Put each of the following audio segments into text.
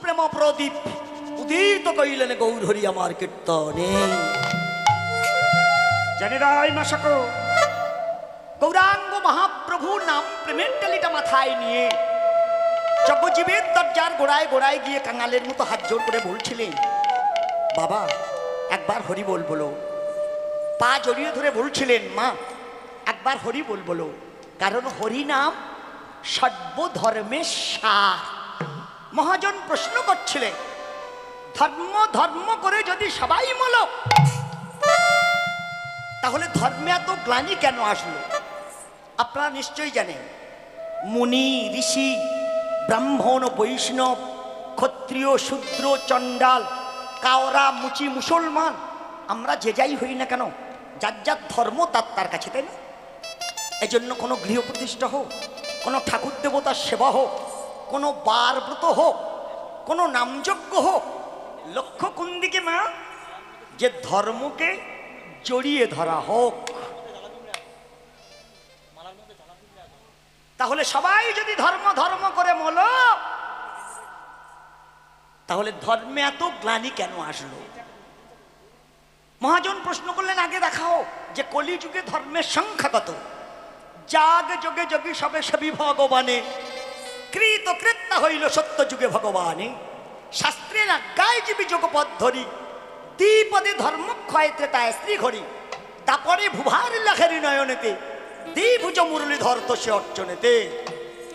প্রেম প্রদীপ উদিত কইলেন গৌর হরি আমার কীর্তনে। জানি রাই মাসাকো গৌরাঙ্গ মহাপ্রভু নাম প্রেমের টালিটা মাথায় নিয়ে জগজীবের দরজার গোড়ায় গোড়ায় গিয়ে কাঙালের মতো হাত জোর করে বলছিলেন, বাবা একবার হরি বল বলো। পা জড়িয়ে ধরে বলছিলেন, মা একবার হরি বল বলো, কারণ হরি নাম সর্বধর্মের সার। মহাজন প্রশ্ন করছিলেন, ধর্ম ধর্ম করে যদি সবাই মলো তাহলে ধর্মে এত গ্লানি কেন আসলো? আপনারা নিশ্চয়ই জানেন, মুনি ঋষি ব্রাহ্মণ বৈষ্ণব ক্ষত্রিয় শূদ্র চণ্ডাল কাওরা মুচি মুসলমান আমরা যে যাই হই না কেন, যার যার ধর্ম তার তার কাছে, তাই না? এই জন্য কোনো গৃহ প্রতিষ্ঠা হোক, কোনো ঠাকুর দেবতার সেবা হোক, কোনো বার ব্রত হোক, কোনো নামযজ্ঞ হোক, লক্ষ্য কোন দিকে মা? যে ধর্মকে জড়িয়ে ধরা হোক। তাহলে সবাই যদি ধর্ম ধর্ম করে মলো তাহলে ধর্মে এত গ্লানি কেন আসলো? মহাজন প্রশ্ন করলেন, আগে দেখাও যে কলিযুগে ধর্মের সংখ্যা কত। জাগ যোগে যোগী সবে সবই ভগবানে, কৃত কৃত্যা হইল সত্য যুগে ভগবানে। শাস্ত্রের আজ্ঞায় জীবী যোগপদ ধরি, দ্বিপদে ধর্ম ক্ষয় ত্রেতায় স্ত্রী ঘড়ি। তারপরে ভুভার লাখেরি নয়নেতে, দ্বিভুজ মুরলীধর তো সে অর্চনেতে।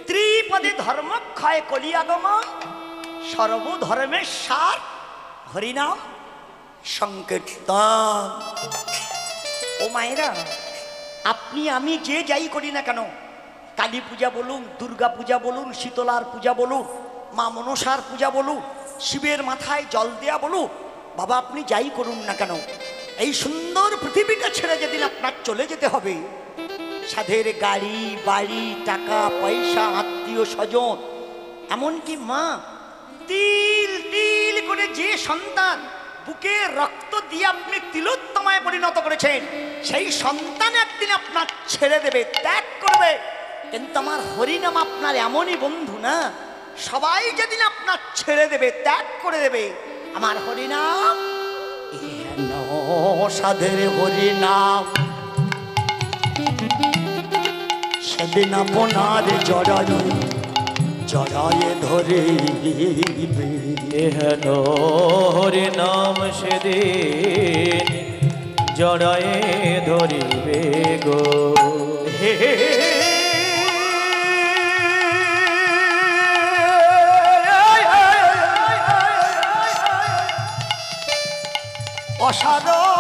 ত্রিপদে ধর্ম ক্ষয় কলি আগমন, সর্বধর্মের সার হরিনাম সংকীর্তন। ও মায়েরা, আপনি আমি যে যাই করি না কেন, কালী পূজা বলুন, দুর্গা পূজা বলুন, শীতলার পূজা বলুন, মা মনসার পূজা বলুন, শিবের মাথায় জল দেয়া বলুন, বাবা আপনি যাই করুন না কেন, এই সুন্দর পৃথিবীটা ছেড়ে যেদিন আপনার চলে যেতে হবে, সাধের গাড়ি বাড়ি টাকা পয়সা আত্মীয় স্বজন এমনকি মা তিল তিল করে যে সন্তান বুকে রক্ত দিয়ে আপনি তিলোত্তমায় পরিণত করেছেন, সেই সন্তান একদিন আপনার ছেড়ে দেবে, ত্যাগ করবে। কিন্তু আমার হরিনাম আপনার এমনই বন্ধু না, সবাই যেদিন আপনার ছেড়ে দেবে ত্যাগ করে দেবে, আমার হরিনাম সাধের হরিনাম সেদিন আপনার জড়ায় জড়ায় ধরে হেন হরি নাম সেদিন জড়ায়ে ধরিবে গো। অসাধারণ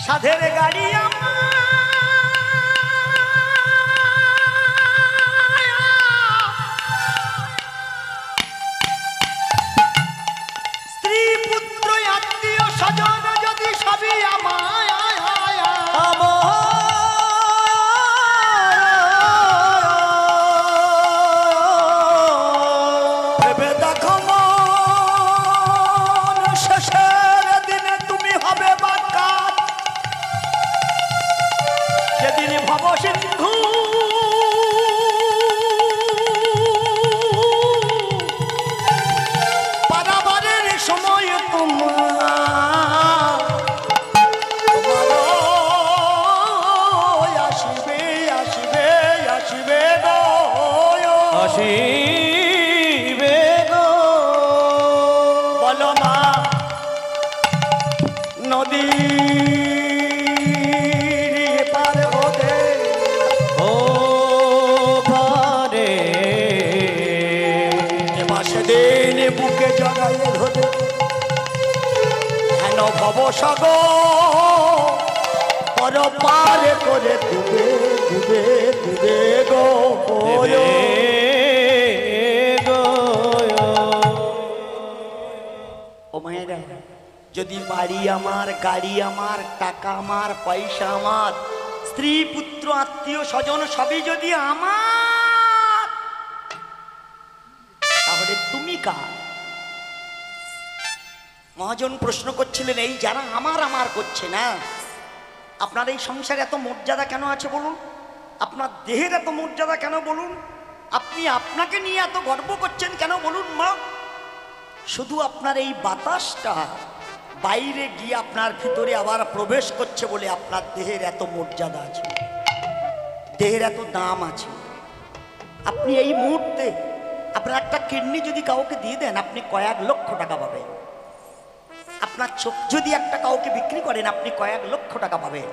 সাধের গাড়ি স্ত্রী পুত্র আত্মীয় স্বজন যদি সবই আমায় হলো মা নদী পার হতে ও পারে এবার সেদিন বুকে জগাইয়ে ধরে হেন ভব সাগর পর পার করে ডুবে ডুবে ডুবে গো দেবে গো। ও মায়েরা, যদি বাড়ি আমার, গাড়ি আমার, টাকা আমার, পয়সা আমার, স্ত্রী পুত্র আত্মীয় স্বজন সবই যদি আমার, তাহলে তুমি কার? মহাজন প্রশ্ন করছিলেন, এই যারা আমার আমার করছে না, আপনার এই সংসারে এত মর্যাদা কেন আছে বলুন? আপনার দেহের এত মর্যাদা কেন বলুন? আপনি আপনাকে নিয়ে এত গর্ব করছেন কেন বলুন মা? শুধু আপনার এই বাতাসটা বাইরে গিয়ে আপনার ভিতরে আবার প্রবেশ করছে বলে আপনার দেহের এত মর্যাদা আছে, দেহের এত দাম আছে। আপনি এই মুহূর্তে আপনার একটা কিডনি যদি কাউকে দিয়ে দেন, আপনি কয়েক লক্ষ টাকা পাবেন। আপনার চোখ যদি একটা কাউকে বিক্রি করেন, আপনি কয়েক লক্ষ টাকা পাবেন।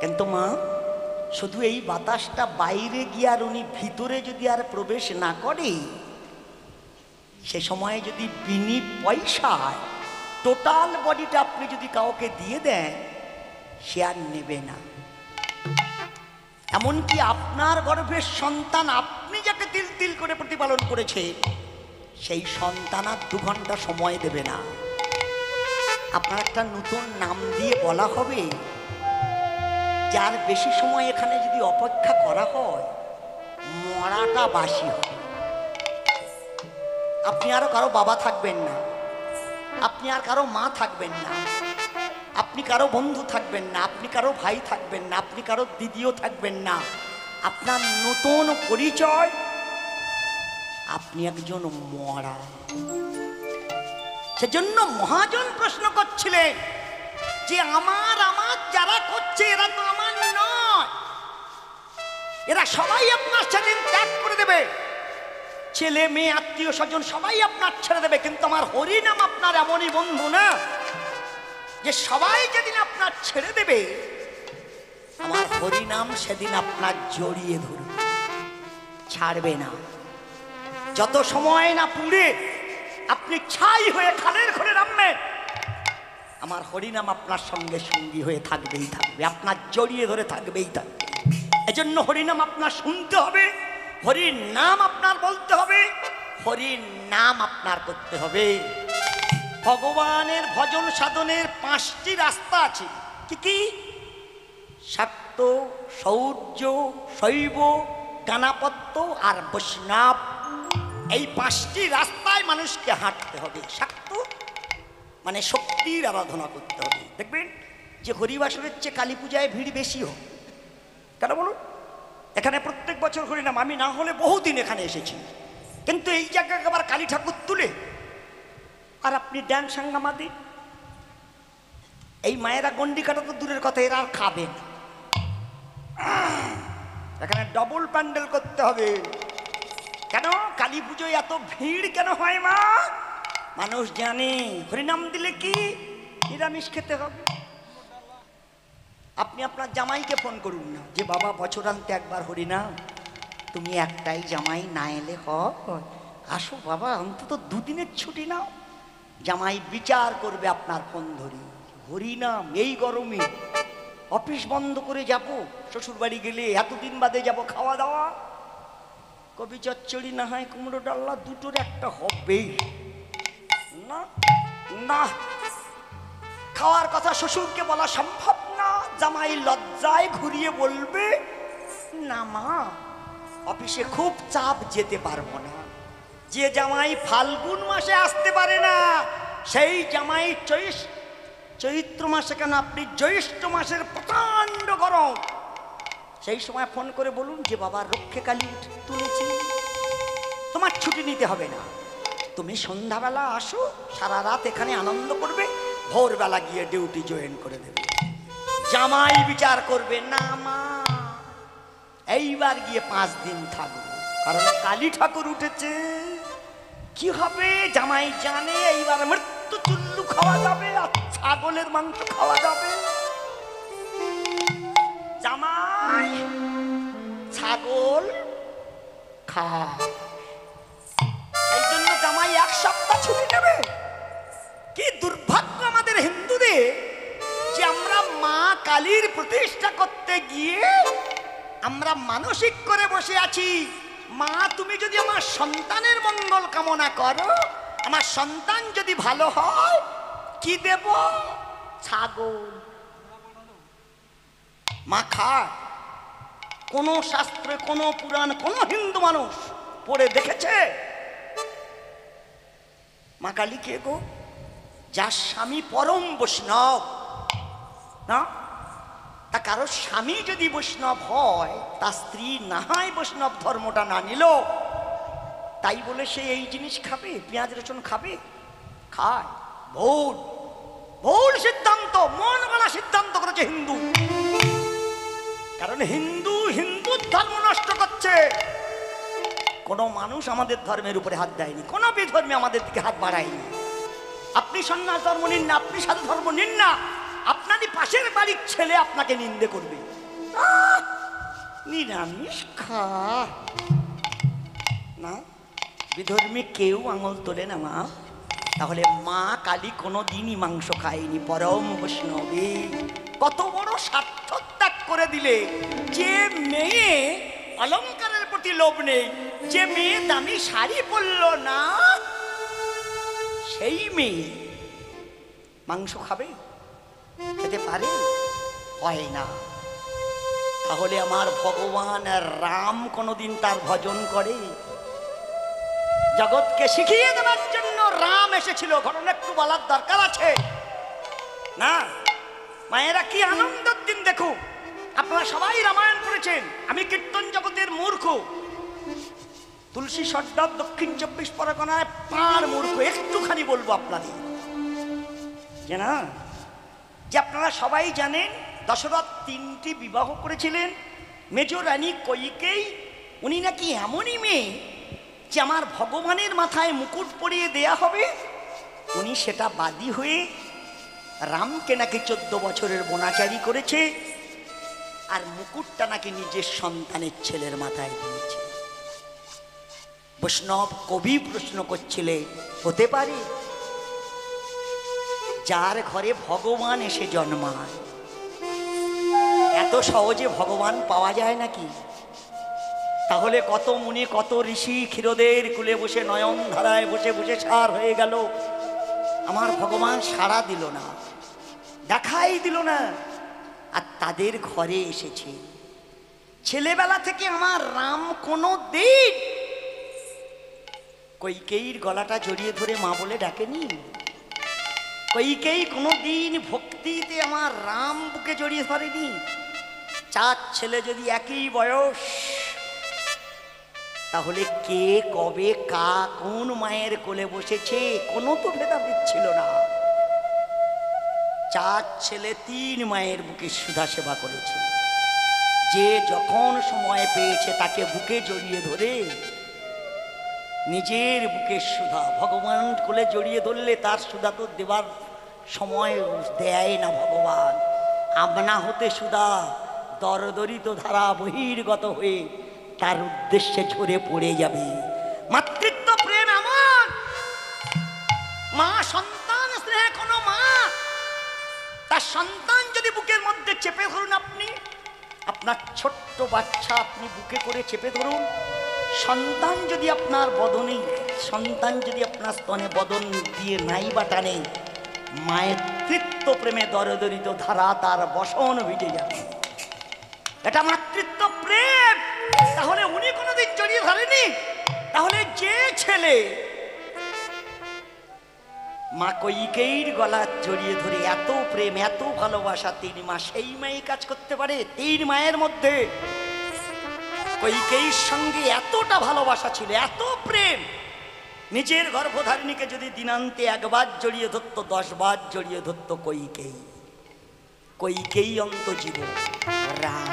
কিন্তু মা, শুধু এই বাতাসটা বাইরে গিয়ে আর উনি ভিতরে যদি আর প্রবেশ না করে, সে সময়ে যদি বিনি পয়সায় টোটাল বডিটা আপনি যদি কাউকে দিয়ে দেন, সে আর নেবে না। এমনকি আপনার গর্ভের সন্তান আপনি যাকে তিল তিল করে প্রতিপালন করেছে, সেই সন্তান আর 2 ঘন্টা সময় দেবে না। আপনার একটা নতুন নাম দিয়ে বলা হবে, যার বেশি সময় এখানে যদি অপেক্ষা করা হয়, মরাটা বাসি হবে। আপনি আরো কারো বাবা থাকবেন না, আপনি আর কারো মা থাকবেন না, আপনি কারো বন্ধু থাকবেন না, আপনি কারো ভাই থাকবেন না, আপনি কারো দিদিও থাকবেন না। আপনার নতুন পরিচয়, আপনি একজন মরা। সেজন্য মহাজন প্রশ্ন করছিলেন যে আমার আমার যারা করছে, এরা তো আমার নয়, এরা সবাই আপনার সেদিন ত্যাগ করে দেবে। ছেলে মেয়ে আত্মীয় স্বজন সবাই আপনার ছেড়ে দেবে, কিন্তু আমার হরিনাম আপনার এমনই বন্ধু না যে সবাই যেদিন আপনার ছেড়ে দেবে, আমার হরিনাম সেদিন আপনার জড়িয়ে ধরবে, ছাড়বে না। যত সময় না পুড়ে আপনি ছাই হয়ে খালের ঘরে নামবেন, আমার হরিনাম আপনার সঙ্গে সঙ্গী হয়ে থাকবেই থাকবে, আপনার জড়িয়ে ধরে থাকবেই থাকবে। এজন্য হরিনাম আপনার শুনতে হবে, হরির নাম আপনার বলতে হবে, হরির নাম আপনার করতে হবে। ভগবানের ভজন সাধনের 5টি রাস্তা আছে। কি কি? শাক্ত, শৌর্য, শৈব, গানাপত্য আর বৈষ্ণব। এই 5টি রাস্তায় মানুষকে হাঁটতে হবে। শাক্ত মানে শক্তির আরাধনা করতে হবে। দেখবেন যে হরিবাসরের চেয়ে কালী পূজায় ভিড় বেশি হয় কেন বলুন? এখানে প্রত্যেক বছর হরিনাম, আমি না হলে বহুদিন এখানে এসেছি, কিন্তু এই জায়গায় আবার কালী ঠাকুর তুলে আর আপনি ড্যান সাঙ্গামা দিন, এই মায়েরা গন্ডি কাটা তো দূরের কথা, এরা আর খাবেন। এখানে ডবল প্যান্ডেল করতে হবে। কেন কালী পুজোয় এত ভিড় কেন হয় মা? মানুষ জানে হরিনাম দিলে কি নিরামিষ খেতে হবে। আপনি আপনার জামাইকে ফোন করুন না যে বাবা বছরান্তে একবার হরিনাম, তুমি একটাই জামাই, না এলে হয়, আসো বাবা অন্তত 2 দিনের ছুটি নাও। জামাই বিচার করবে আপনার ফোন ধরি, হরিনাম এই গরমে অফিস বন্ধ করে যাব, শ্বশুর বাড়ি গেলে এতদিন বাদে যাব, খাওয়া দাওয়া কবি চচ্চড়ি না হয় কুমড়ো ডাল্লা, দুটোর একটা হবেই না। না, খাওয়ার কথা শ্বশুরকে বলা সম্ভব না, জামাই লজ্জায় ঘুরিয়ে বলবে না মা অফিসে খুব চাপ, যেতে পারবো না। যে জামাই ফাল্গুন মাসে আসতে পারে না, সেই জামাই চৈত্র মাসে কেন, আপনি জ্যৈষ্ঠ মাসের প্রচন্ড গরম, সেই সময় ফোন করে বলুন যে বাবা রক্ষে কালী তুলেছি, তোমার ছুটি নিতে হবে না, তুমি সন্ধ্যাবেলা আসো, সারা রাত এখানে আনন্দ করবে, ভোরবেলা গিয়ে ডিউটি জয়েন করে দেবে। জামাই বিচার করবে না মা এইবার গিয়ে 5 দিন থাকবো, কারণ কালী ঠাকুর উঠেছে। কি হবে জামাই জানে, এইবার মৃত্যু তো চুল্লু খাওয়া যাবে আর ছাগলের মাংস খাওয়া যাবে। জামাই ছাগল খায়, এই জন্য জামাই 1 সপ্তাহ ছুটি নেবে। কি দুর্ভাগ্য আমাদের হিন্দুদের যে আমরা মা কালীর প্রতিষ্ঠা করতে গিয়ে আমরা মানসিক করে বসে আছি, মা তুমি যদি আমার সন্তানের মঙ্গল কামনা করো, আমার সন্তান যদি ভালো হয়, কি দেব? ছাগল। মা খায়? কোন শাস্ত্রে, কোন পুরাণ, কোন হিন্দু মানুষ পড়ে দেখেছে? মা কালী কে গো? যার স্বামী পরম বৈষ্ণব, না? তা কারো স্বামী যদি বৈষ্ণব হয়, তার স্ত্রী না হয় বৈষ্ণব ধর্মটা না নিল, তাই বলে সে এই জিনিস খাবে, পেঁয়াজ রসুন খাবে? খায়। ভুল, ভুল সিদ্ধান্ত, মন গড়া সিদ্ধান্ত করেছে হিন্দু। কারণ হিন্দু হিন্দুর ধর্ম নষ্ট করছে। কোনো মানুষ আমাদের ধর্মের উপরে হাত দেয়নি, কোনো বিধর্মী আমাদের দিকে হাত বাড়ায়নি। আপনি সন্ন্যাস ধর্ম নিন না, আপনি সাধু ধর্ম নিন না, আপনারই পাশের বাড়ির ছেলে আপনাকে নিন্দে করবে। নিরামিষ খা না, বিধর্মী কেউ আঙুল তোলে না মা। তাহলে মা কালী কোনো দিনই মাংস খায়নি, পরম বৈষ্ণবী। কত বড় স্বার্থ ত্যাগ করে দিলে! যে মেয়ে অলংকারের প্রতি লোভ নেই, যে মেয়ে দামি শাড়ি পরল না, সেই মেয়ে মাংস খাবে? খেতে পারে? হয় না। তাহলে আমার ভগবান রাম কোনোদিন তার ভজন করে? জগৎকে শিখিয়ে দেওয়ার জন্য রাম এসেছিল, ঘটনা একটু বলার দরকার আছে না? মায়েরা কি আনন্দের দিন দেখুন। আপনারা সবাই রামায়ণ পড়েছেন, আমি কীর্তন জগতের মূর্খ। তুলসী সর্দার দক্ষিণ 24 পরগনায় পার মূর্খ। একটুখানি বলবো আপনাদের, যে না, যে আপনারা সবাই জানেন দশরথ 3টি বিবাহ করেছিলেন। মেজ রানী কইকেয়ী, উনি নাকি এমনই মেয়ে যে আমার ভগবানের মাথায় মুকুট পরিয়ে দেয়া হবে, উনি সেটা বাদী হয়ে রামকে নাকি 14 বছরের বোনাচারি করেছে, আর মুকুটটা নাকি নিজের সন্তানের ছেলের মাথায় দিয়েছে। বৈষ্ণব কবি প্রশ্ন করছিলেন, হতে পারে? যার ঘরে ভগবান এসে জন্মায়, এত সহজে ভগবান পাওয়া যায় নাকি? তাহলে কত মুনি, কত ঋষি ক্ষীরদের কুলে বসে নয়ন ধারায় বসে বসে সার হয়ে গেল, আমার ভগবান সাড়া দিল না, দেখাই দিল না। আর তাদের ঘরে এসেছে। ছেলেবেলা থেকে আমার রাম কোনো দিন কইকেয়ীর গলাটা জড়িয়ে ধরে মা বলে ডাকেনি। কইকেয়ী কোনো দিন ভক্তিতে আমার রাম বুকে জড়িয়ে ধরেনি। 4 ছেলে যদি একই বয়স, তাহলে কে কবে কোন মায়ের কোলে বসেছে কোনো তো ভেদাভেদ ছিল না। 4 ছেলে 3 মায়ের বুকে সুধা সেবা করেছে। যে যখন সময় পেয়েছে তাকে বুকে জড়িয়ে ধরে নিজের বুকে সুধা, ভগবান কোলে জড়িয়ে ধরলে তার সুধা তো দেবার সময় দেয় না ভগবান। আপনা হতে সুধা দরদরিত ধারা বহির্গত হয়ে তার উদ্দেশ্যে ঝরে পড়ে যাবে। মাতৃত্ব প্রেম এমন, মা সন্তান স্নেহ, কোনো মা তার সন্তান যদি বুকের মধ্যে চেপে ধরুন, আপনি আপনার ছোট্ট বাচ্চা আপনি বুকে করে চেপে ধরুন, সন্তান যদি আপনার বদনে, সন্তান যদি আপনার স্তনে বদন দিয়ে নাই বা টানে, মায়ের তৃত্ব প্রেমে দরদরিত ধারা তার বসন ভিজে যাবে। এটা মাতৃত্ব প্রেম। তাহলে উনি কোনোদিন জড়িয়ে ধরেনি? তাহলে যে ছেলে মা কইকেয়ীর গলা জড়িয়ে ধরে এত প্রেম, এত ভালোবাসা 3 মাস, সেই মাই কাজ করতে পারে? 3 মায়ের মধ্যে কইকেয়ীর সঙ্গে এতটা ভালোবাসা ছিল, এত প্রেম। নিজের গর্ভধারিণীকে যদি দিনান্তে 1 বার জড়িয়ে ধরত, 10 বার জড়িয়ে ধরত কইকেয়ী। কইকেয়ী অন্তজীব রাম।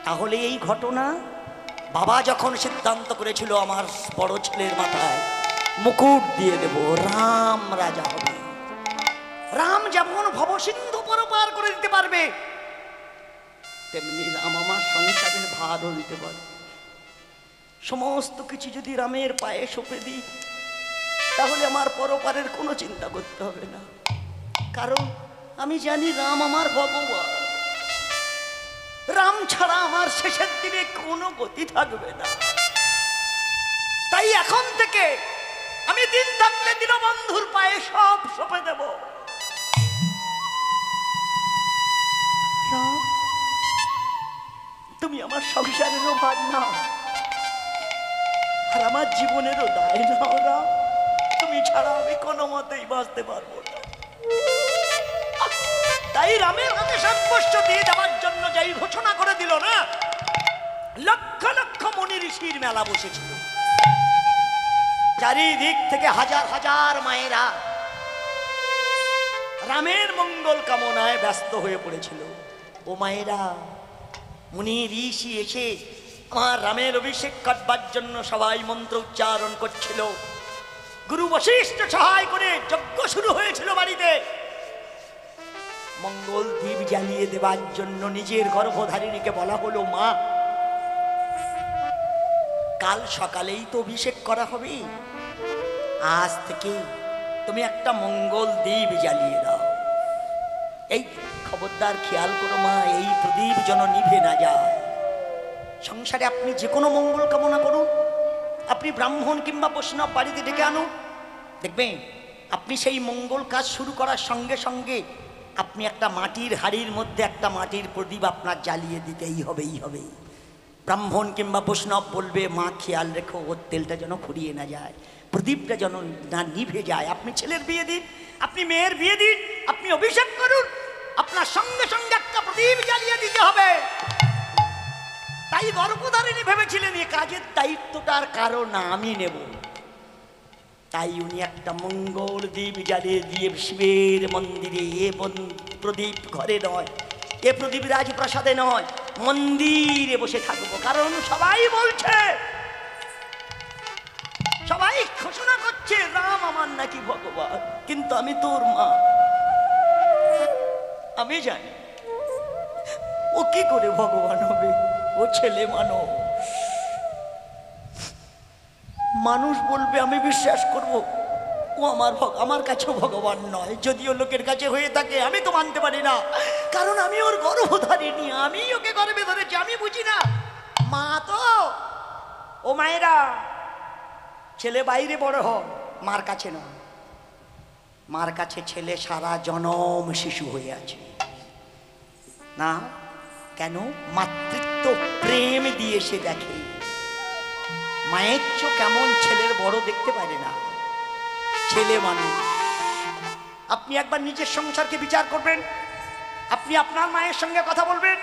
তাহলে এই ঘটনা, বাবা যখন সিদ্ধান্ত করেছিল আমার বড় ছেলের মাথায় মুকুট দিয়ে দেব, রাম রাজা হবে। রাম যেমন ভবসিন্ধু পার করে দিতে পারবে, তেমনি রাম আমার সংসারের ভারও দিতে পারবে। সমস্ত কিছু যদি রামের পায়ে সঁপে দিই, তাহলে আমার পরপারের কোনো চিন্তা করতে হবে না, কারণ আমি জানি রাম আমার ভগবান। রাম ছাড়া আমার শেষের দিনে কোনো গতি থাকবে না। তাই এখন থেকে আমি দিন থাকতে দীনবন্ধুর পায়ে সব সঁপে দেব। রাম, তুমি আমার সংসারেরও ভার নাও, আর আমার জীবনেরও দায় নাও। রাম, তুমি ছাড়া আমি কোনো মতেই বাঁচতে পারবো না। তাই রামের হাতে সাব্যস্ত দিয়ে দেওয়ার জন্য যাই ঘোষণা করে দিল না, লক্ষ লক্ষ মুনি ঋষির মেলা বসেছিল। চারিদিক থেকে হাজার হাজার মায়েরা রামের মঙ্গল কামনায় ব্যস্ত হয়ে পড়েছিল। ও মায়েরা, মুনি ঋষি এসে আমার রামের অভিষেক করবার জন্য সবাই মন্ত্র উচ্চারণ করছিল। গুরু বশিষ্ঠ সহায় করে যজ্ঞ শুরু হয়েছিল বাড়িতে। মঙ্গল দ্বীপ জ্বালিয়ে দেবার জন্য নিজের গর্ভধারিণীকে বলা হলো, মা, কাল সকালেই তো অভিষেক করা হবে, আজ থেকে তুমি একটা মঙ্গল দ্বীপ জ্বালিয়ে দাও। এই খবরদার খেয়াল করো মা, এই প্রদীপ যেন নিভে না যায়। সংসারে আপনি যে কোনো মঙ্গল কামনা করুন, আপনি ব্রাহ্মণ কিংবা বৈষ্ণব বাড়িতে ডেকে আনুন, দেখবেন আপনি সেই মঙ্গল কাজ শুরু করার সঙ্গে সঙ্গে আপনি একটা মাটির হাড়ির মধ্যে একটা মাটির প্রদীপ আপনার জ্বালিয়ে দিতেই হবে। ব্রাহ্মণ কিংবা বৈষ্ণব বলবে, মা খেয়াল রেখো ওর তেলটা যেন ফুরিয়ে না যায়, প্রদীপটা যেন না নিভে যায়। আপনি ছেলের বিয়ে দিন, আপনি মেয়ের বিয়ে দিন, আপনি অভিষেক করুন, আপনার সঙ্গে সঙ্গে একটা প্রদীপ জ্বালিয়ে দিতে হবে। তাই গর্ভধারিণী ভেবেছিলেন এই কাজের দায়িত্বটা আর কারো না, আমি নেব। তাই উনি একটা মঙ্গল দ্বীপ জ্বালিয়ে দিয়ে শিবের মন্দিরে, এ প্রদীপ ঘরে নয়, এ প্রদীপ রাজপ্রাসাদে নয়, মন্দিরে বসে থাকবো। কারণ সবাই বলছে, সবাই ঘোষণা করছে রাম আমার নাকি ভগবান, কিন্তু আমি তোর মা। আমি জানি ও কি করে ভগবান হবে, ও ছেলে মানুষ। মানুষ বলবে, আমি বিশ্বাস করব ও আমার কাছেও ভগবান নয়। যদিও লোকের কাছে হয়ে থাকে, আমি তো মানতে পারি না, কারণ আমি ওর গর্ভধারিণী, আমি ওকে গর্ভে ধরেছি, আমি বুঝি না। মা তো, ও মায়েরা, ছেলে বাইরে বড় হয়, মার কাছে নয়। মার কাছে ছেলে সারা জনম শিশু হয়ে আছে না। কেন? মাতৃত্ব প্রেম দিয়ে সে দেখে। মায়ের চোখ কেমন ছেলের বড় দেখতে পারে না, ছেলে মানুষ। আপনি একবার নিজের সংসারকে বিচার করবেন, আপনি আপনার মায়ের সঙ্গে কথা বলবেন।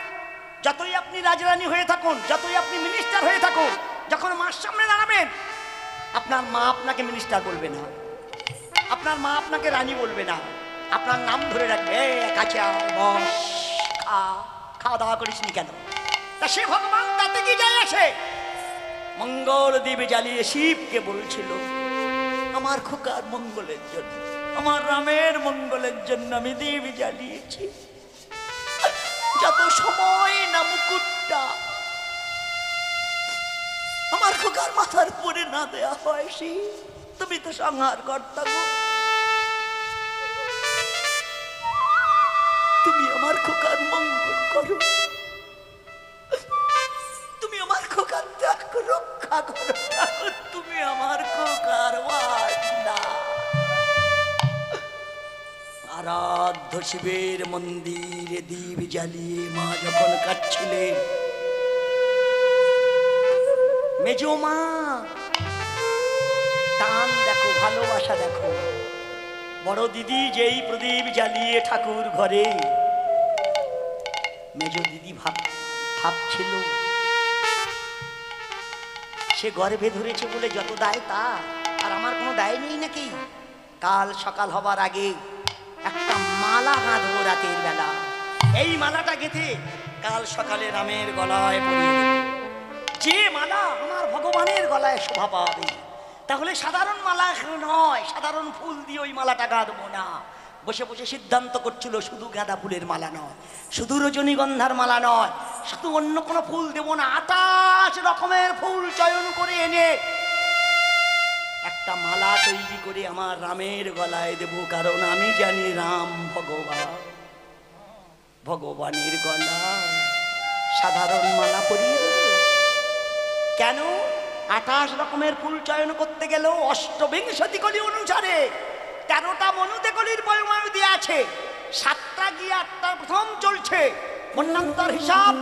যতই আপনি রাজরানী হয়ে থাকুন, যতই আপনি মিনিস্টার হয়ে থাকুন, যখন মার সামনে দাঁড়াবেন, আপনার মা আপনাকে মিনিস্টার বলবে না, আপনার মা আপনাকে রানী বলবে না, আপনার নাম ধরে রাখবে, কাছে বস, খাওয়া দাওয়া করিস নি কেন? তা সে ভগবান, তাতে কি যায় আসে? মঙ্গল দ্বীপ জ্বালিয়ে শিবকে বলছিল, আমার খোকার মঙ্গলের জন্য, আমার রামের মঙ্গলের জন্য আমি দ্বীপ জ্বালিয়েছি। যত সময় না মুকুটটা আমার খোকার মাথার পরে না দেয়া হয়, শিব তুমি তো সংহার কর্তা গো, তুমি আমার খোকার মঙ্গল করো, তুমি আমার খোকার রক্ষা করো, তুমি আমার খোকার না। আরাধ্য শিবের মন্দিরে দ্বীপ জ্বালিয়ে মা যখন কাটছিলেন, মেজো মা টান দেখো, ভালোবাসা দেখো। বড় দিদি যেই প্রদীপ জ্বালিয়ে ঠাকুর ঘরে, মেজো দিদি ভাবছিল সে গর্ভে ধরেছে বলে যত দায় তা, আর আমার কোনো দায় নেই নাকি? কাল সকাল হবার আগে একটা মালা গাঁধবো রাতের বেলা, এই মালাটা গেঁথে কাল সকালে রামের গলায় পরিয়ে দেব। যে মালা আমার ভগবানের গলায় শোভা পাবে, তাহলে সাধারণ মালা নয়, সাধারণ ফুল দিয়ে ওই মালাটা গাঁথবো না। বসে বসে সিদ্ধান্ত করছিল শুধু গাঁদা ফুলের মালা নয়, শুধু রজনীগন্ধার মালা নয়, শুধু অন্য কোনো ফুল দেব না, 28 রকমের ফুল চয়ন করে এনে একটা মালা তৈরি করে আমার রামের গলায় দেব। কারণ আমি জানি রাম ভগবানের গলায় সাধারণ মালা পরিয়ে দেব কেন? 28 রকমের ফুল চয়ন করতে গেলেও অষ্টবিংশতি কলি অনুসারে 13টা মনুতে কলির পরমাণু দিয়ে আছে, 7টা গিয়ে 8টা প্রথম চলছে মন্বন্তর হিসাব।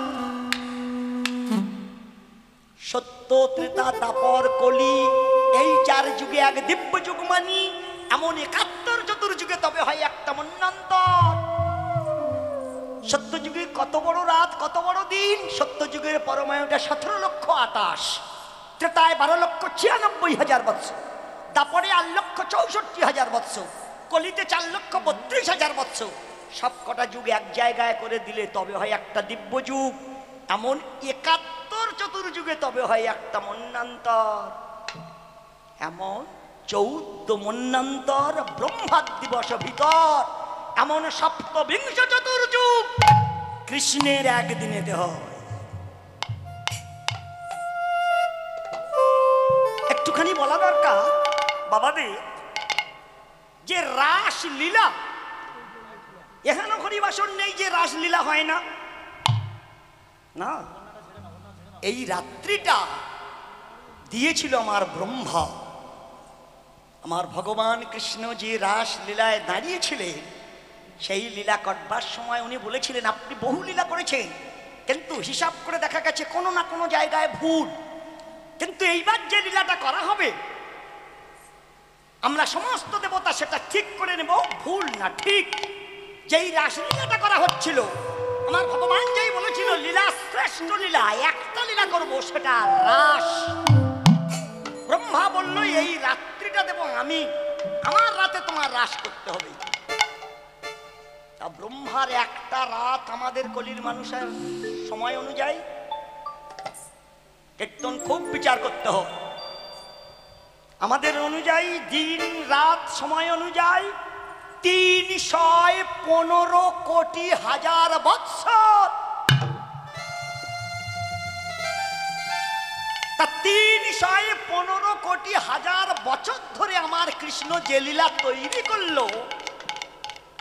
সত্য, ত্রেতা, দাপর, কলি, এই 4 যুগে এক দিব্য যুগ মানি। এমন 71 চতুর্যুগে তবে হয় একটা মন্বন্তর। সত্য যুগে কত বড় রাত, কত বড় দিন। সত্য যুগের পরমায়ুটা 17,28,000, ত্রেতায় 12,96,000 বৎসর, দাপরে 8,64,000 বৎসর, কলিতে 4,32,000 বৎসর। সব কটা যুগ এক জায়গায় করে দিলে তবে হয় একটা দিব্য যুগ। এমন 71 চতুর্যুগে তবে হয় একটা মন্বন্তর। এমন 14 মন্বন্তর ব্রহ্মার দিবস ভিতর, এমন সপ্তবিংশ চতুর্যুগ কৃষ্ণের একদিনেতে হয়। একটুখানি বলা দরকার বাবাদের যে রাসলীলা, এখানে হরিবাসন নেই যে রাসলীলা হয় না, না, এই রাত্রিটা দিয়েছিল আমার ব্রহ্মা। আমার ভগবান কৃষ্ণ যে রাসলীলায় দাঁড়িয়েছিলেন, সেই লীলা করবার সময় উনি বলেছিলেন আপনি বহু লীলা করেছেন, কিন্তু হিসাব করে দেখা গেছে কোনো না কোনো জায়গায় ভুল। কিন্তু এইবার যে লীলাটা করা হবে আমরা সমস্ত দেবতা সেটা ঠিক করে নেব, ভুল না ঠিক। যেই রাসলীলাটা করা হচ্ছিল আমার ভগবান যেই বলেছিল লীলা শ্রেষ্ঠ লীলা, একটা লীলা করব সেটা রাস। ব্রহ্মা বলল এই রাত্রিটা দেব আমি, আমার রাতে তোমার রাস করতে হবে। তা ব্রহ্মার একটা রাত আমাদের কলির মানুষের সময় অনুযায়ী কীর্তন খুব বিচার করতে হয়। আমাদের অনুযায়ী দিন রাত সময় অনুযায়ী 315 কোটি হাজার বৎসর। তা 315 কোটি হাজার বছর ধরে আমার কৃষ্ণ যে লীলা তৈরি করলো,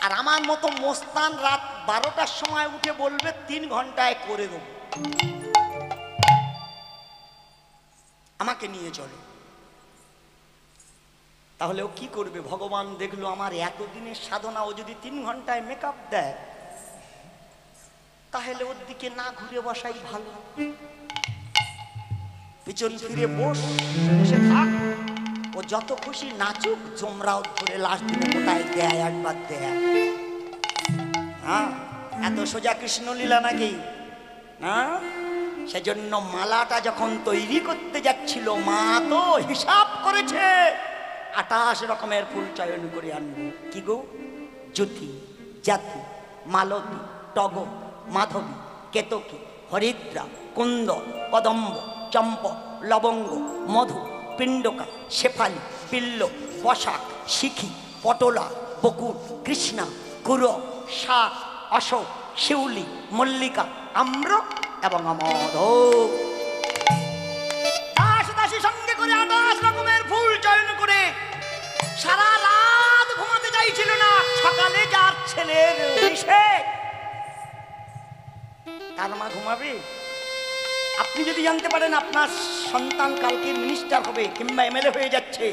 আর আমার মতো মোস্তান রাত 12টার সময় উঠে বলবে 3 ঘন্টায় করে দেব, আমাকে নিয়ে চলো। তাহলে ও কি করবে? ভগবান দেখলো আমার এতদিনের সাধনা, ও যদি 3 ঘন্টায় মেকআপ দেয় তাহলে ওর দিকে না ঘুরে বসাই ভালো। পিছন ফিরে বসে থাক, ও যত খুশি নাচুক, জমরাও ধরে লাস্ট দিনে কোথায় দেয় একবার দেয়। হ্যাঁ, এত সোজা কৃষ্ণ লীলা নাকি? না, সেজন্য মালাটা যখন তৈরি করতে যাচ্ছিল মা তো হিসাব করেছে 28 রকমের ফুল চয়ন করে আনবো। কি গো? জ্যোতি, জাতি, মালতী, টগর, মাধবী, কেতকী, হরিদ্রা, কুন্দ, কদম্ব, চম্পক, লবঙ্গ, মধু, পিণ্ডকা, শেফালি, পিল্ল, বসাক, শিখি, পটলা, বকুল, কৃষ্ণা, কুর, শাক, অশোক, শিউলি, মল্লিকা, আম্র এবং আমদ। দাসী সঙ্গে করে 28 রকমের ফুল চয়ন করে সারা রাত ঘুমাতে চাইছিল না। সকালে যার ছেলের অভিষেক, তার মা ঘুমাবে? আপনি যদি জানতে পারেন আপনার সন্তান কালকে মিনিস্টার হবে, কিংবা এমএলএ হয়ে যাচ্ছে,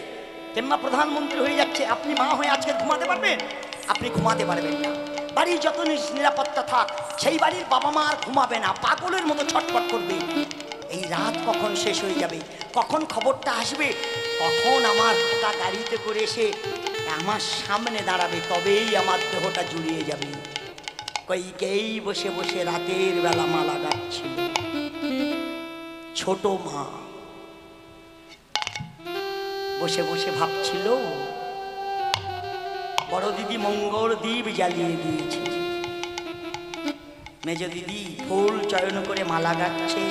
কিংবা প্রধানমন্ত্রী হয়ে যাচ্ছে, আপনি মা হয়ে আজকে ঘুমাতে পারবেন? আপনি ঘুমাতে পারবেন না। বাড়ির যত নিরাপত্তা থাক, সেই বাড়ির বাবা মা আর ঘুমাবে না, পাগলের মতো ছটফট করবে। এই রাত কখন শেষ হয়ে যাবে, কখন খবরটা আসবে, কখন আমার খোকা গাড়িতে করে এসে আমার সামনে দাঁড়াবে, তবেই আমার দেহটা জুড়িয়ে যাবে। কইকেই বসে বসে রাতের বেলা মালা গাচ্ছিল। ছোট মা বসে বসে ভাবছিল বড় দিদি মঙ্গল দ্বীপ জ্বালিয়ে দিয়েছে, মেজ দিদি ফুল চয়ন করে মালা গাচ্ছে,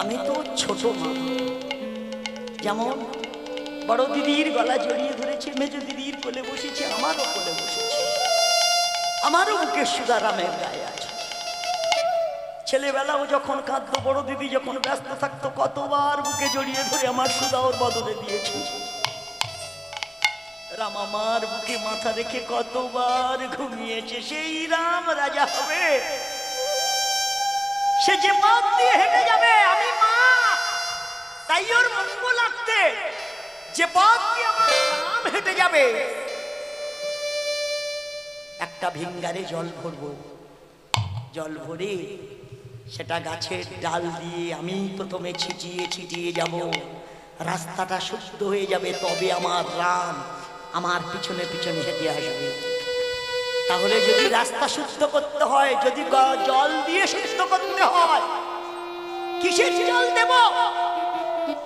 আমি তো ছোট মা, যেমন বড় দিদির গলা জড়িয়ে ধরেছে, মেজ দিদির কোলে বসেছে, আমারও কোলে বসেছে, আমারও বুকে সুদারামের গায়ে আছে। ছেলেবেলাও যখন কাঁদতো, বড় দিদি যখন ব্যস্ত থাকতো, কতবার বুকে জড়িয়ে ধরে আমার সুদা ওর বদলে দিয়েছে। রাম আমার বুকে মাথা রেখে কতবার ঘুমিয়েছে। সেই রাম রাজা হবে, সে যে পথ দিয়ে হেঁটে যাবে, আমি মা, তাই ওর মঙ্গল লাগতে যে পথ দিয়ে আমার রাম হেঁটে যাবে। একটা ভিঙ্গারে জল ভরবো, জল ভরে সেটা গাছের ডাল দিয়ে আমি প্রথমে ছিটিয়ে ছিটিয়ে যাব, রাস্তাটা শুদ্ধ হয়ে যাবে, তবে আমার রাম আমার পিছনে পিছনে হেঁটে আসবে। তাহলে যদি রাস্তা শুদ্ধ করতে হয়, যদি জল দিয়ে শুদ্ধ করতে হয়, কিসের জল দেব?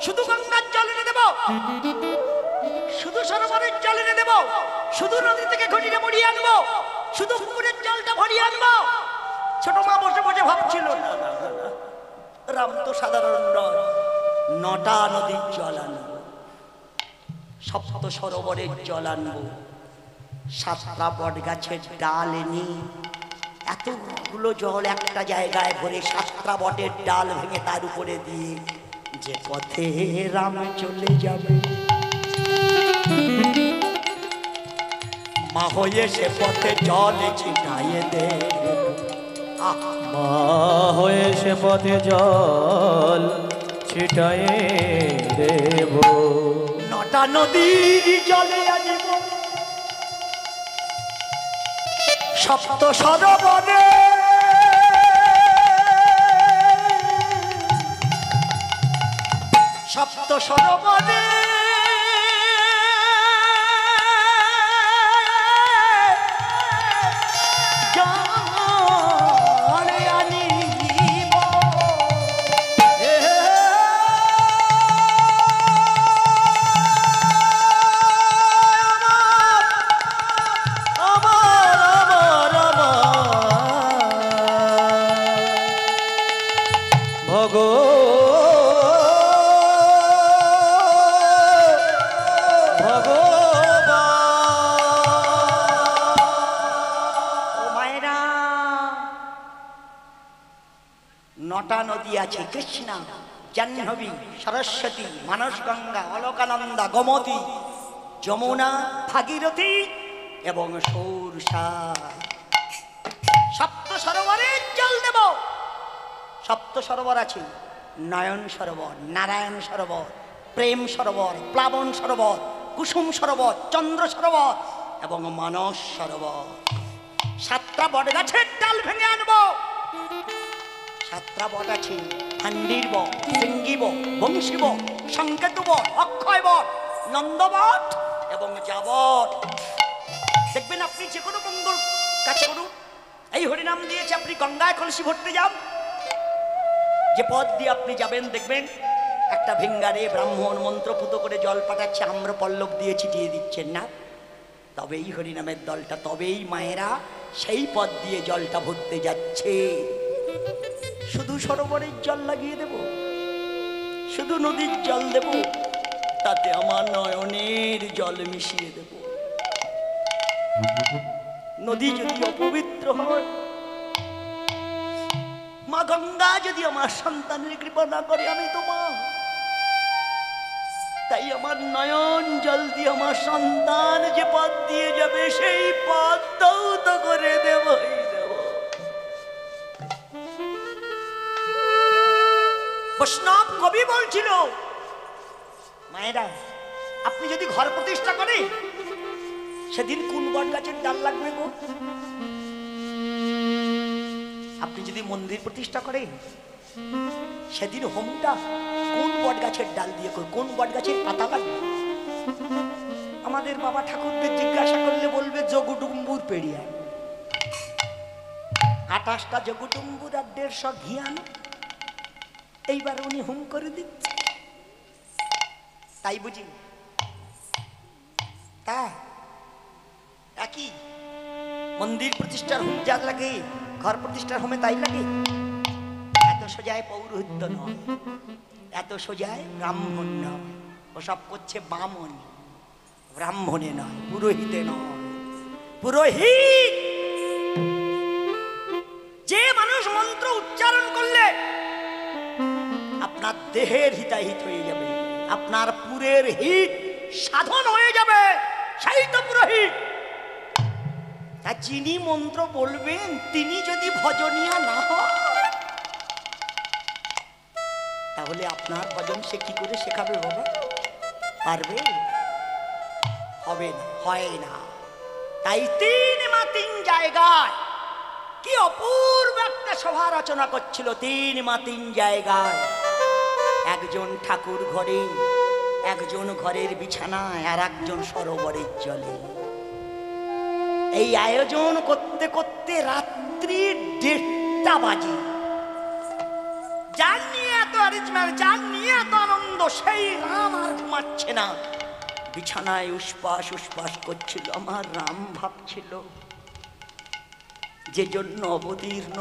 শুধু গঙ্গার জল এনে দেব? শুধু সরোবরের জল এনে দেব? শুধু নদী থেকে ঘটিটা মরিয়ে আনবো? শুধু পুকুরের জলটা ভরিয়ে আনবো? ছোট মা বসে বসে ভাবছিল, না না না, রাম তো সাধারণ নয়, 9টা নদীর জল আনবো, সপ্ত সরোবরের জল আনবো, 7টা বট গাছের ডাল এনে এতগুলো জল একটা জায়গায় ভরে 7টা বটের ডাল ভেঙে তার উপরে দিয়ে যে পথে রাম চলে যাবে, মা হয়ে সে পথে জল ছিটাইয়ে দে। মা হয়ে সে পথে জল ছিটায়ে দেব। 9টা নদীর জলে আনিব, সপ্ত সরোবরে সপ্ত সরোবরে জলে আনিব। নটা নদী আছে, কৃষ্ণা, জাহ্নবী, সরস্বতী, মানস গঙ্গা, অলকানন্দা, গোমতী, যমুনা, ভাগীরথী এবং সৌরসা। সপ্ত সরোবরের জল দেব। সপ্ত সরোবর আছে, নয়ন সরোবর, নারায়ণ সরোবর, প্রেম সরোবর, প্লাবন সরোবর, কুসুম সরোবর, চন্দ্র সরোবর এবং মানস সরোবর। 7টা বট গাছের ডাল ভেঙে আনবো। 7টা বট আছে, হান্ডির বট, সিঙ্গি বট, বংশী বট, সংকেতু বট, অক্ষয় বট, নন্দ বট এবং যাবট। দেখবেন আপনি যে কোনো মঙ্গল কাছে করুন, এই হরিনাম দিয়েছে, আপনি গঙ্গায় কলসি ভরতে যান, যে পথ দিয়ে আপনি যাবেন দেখবেন একটা ভিঙ্গারে ব্রাহ্মণ মন্ত্রপুত করে জল পাঠাচ্ছে, আম্র পল্লব দিয়ে ছিটিয়ে দিচ্ছেন না? তবেই হরিনামের দলটা, তবেই মায়েরা সেই পথ দিয়ে জলটা ভরতে যাচ্ছে। শুধু সরোবরের জল লাগিয়ে দেব, শুধু নদীর জল দেব, তাতে আমার নয়নের জল মিশিয়ে দেব। নদী যদি অপবিত্র হয়, মা গঙ্গা যদি আমার সন্তানের কৃপা না করে, আমি তো মা, তাই আমার নয়ন জল দিয়ে আমার সন্তান যে পথ দিয়ে যাবে সেই পথ দৌত করে দেবই দেব। বৈষ্ণব কবি বলছিল, মায়েরা আপনি যদি ঘর প্রতিষ্ঠা করে সেদিন কোন বট গাছের ডাল লাগবে গো? আপনি যদি মন্দির প্রতিষ্ঠা করেন সেদিন হোমটা কোন বট গাছের ডাল দিয়ে করে, কোন বট গাছের পাতা লাগবে? আমাদের বাবা ঠাকুরদের জিজ্ঞাসা করলে বলবে জগুডুম্বুর পেড়িয়া। 28টা জগুডুম্বুর আর 150 ঘিয়ান এইবার উনি হোম করে দিচ্ছে, তাই বুঝি? তা একই মন্দির প্রতিষ্ঠার হোম যা লাগে, ঘর প্রতিষ্ঠার হোমে তাই লাগে। এত সোজায় পৌরোহিত্য নয়, এত সোজায় ব্রাহ্মণ নয়। ওসব করছে বামন, ব্রাহ্মণে নয়, পুরোহিতে নয়। পুরোহিত যে মানুষ মন্ত্র উচ্চারণ করলে আপনার দেহের হিতাহিত হয়ে যাবে, আপনার পুরের হিত সাধন হয়ে যাবে, সেই তো পুরোহিত। তা যিনি মন্ত্র বলবেন তিনি যদি ভজনিয়া না হয়, তাহলে আপনার ভজন সে কি করে শেখাবে বাবা? পারবে? হবে না, হয় না। তাই তিন মা তিন জায়গায়, কি অপূর্ব একটা সভা রচনা করছিল। তিন মা তিন জায়গায়, একজন ঠাকুর ঘরে, একজন ঘরের বিছানায়, আর একজন সরোবরের জলে। এই আয়োজন করতে করতে রাত্রি 1:30 বাজে। যার নিয়ে এত অ্যারেঞ্জমেন্ট, যার নিয়ে এত আনন্দ, সেই রাম আর ঘুমাচ্ছে না, বিছানায় উসপাস উসপাস করছিল। আমার রাম ভাবছিল, যে জন্য অবতীর্ণ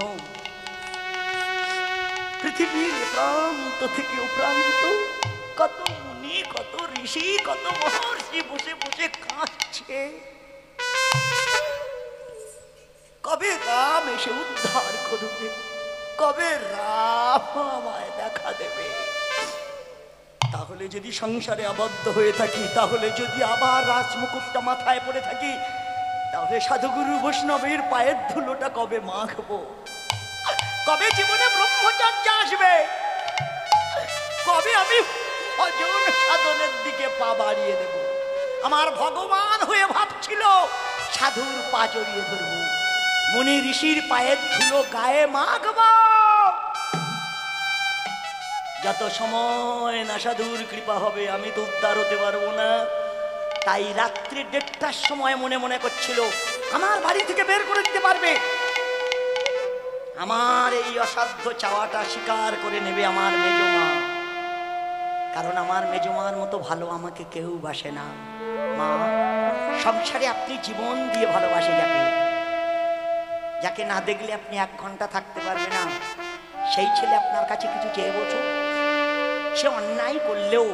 পৃথিবীর প্রান্ত থেকে প্রান্ত, কত মুনি, কত ঋষি, কত মহর্ষি বসে বসে কাঁদছে। কবে রাম এসে উদ্ধার করবে, কবে রাম আমায় দেখা দেবে। তাহলে যদি সংসারে আবদ্ধ হয়ে থাকি, তাহলে যদি আবার রাজমুকুটটা মাথায় পড়ে থাকি, তাহলে সাধুগুরু বৈষ্ণবের পায়ের ধুলোটা কবে মাখবো? কবে জীবনে ব্রহ্মচর্য আসবে? কবে আমি ভজন সাধনের দিকে পা বাড়িয়ে দেব? আমার ভগবান হয়ে ভাবছিল সাধুর পা জড়িয়ে ধরবো, মুনি ঋষির পায়ের ধুলো গায়ে মাখবো। যত সময় না সাধুর কৃপা হবে, আমি তো উদ্ধার হতে পারবো না। তাই রাত্রি 1:30টার সময় মনে মনে করছিল, আমার বাড়ি থেকে বের করে দিতে পারবে, আমার এই অসাধ্য চাওয়াটা স্বীকার করে নেবে আমার মেজমা। কারণ আমার মেজমার মতো ভালো আমাকে কেউ বাসে না। মা, সংসারে আপনি জীবন দিয়ে ভালোবাসে যাবে, যাকে না দেখলে আপনি 1 ঘন্টা থাকতে পারবে না, সেই ছেলে আপনার কাছে কিছু চেয়ে বসো। সে অন্যায় করলেও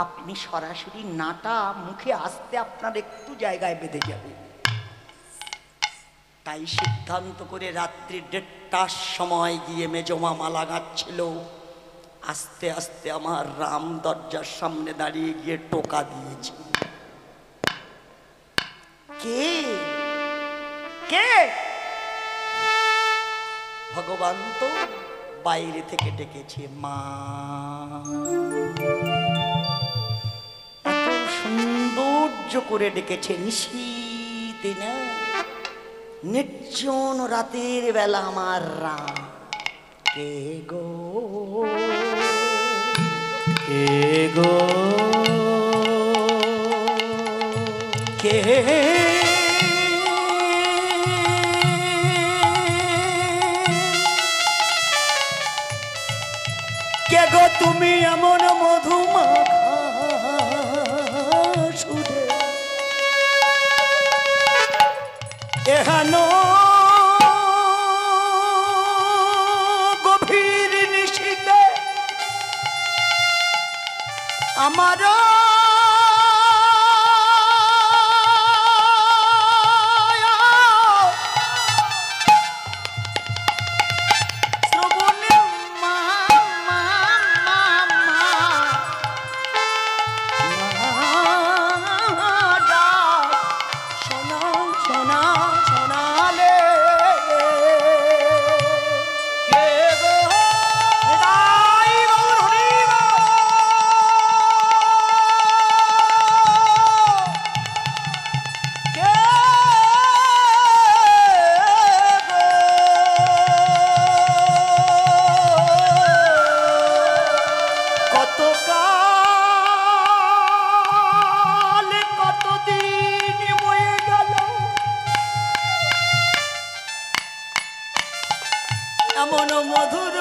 আপনি সরাসরি নাটা মুখে আসতে আপনার একটু জায়গায় বেঁধে যাবে। তাই সিদ্ধান্ত করে রাত্রি 1:30টার সময় গিয়ে মেজমা মালা গাচ্ছিল। আস্তে আস্তে আমার রাম দরজার সামনে দাঁড়িয়ে গিয়ে টোকা দিয়েছে। কে কে? ভগবান তো বাইরে থেকে ডেকেছে, মা। এত সৌন্দর্য করে ডেকেছে, নিশীতে না, নির্জন রাতের বেলা আমার রাম। কে গো, কে গো, কে? কে গো তুমি এমন মধুমাখা সুরে এহেন গভীর নিশীতে আমার এমন মধুর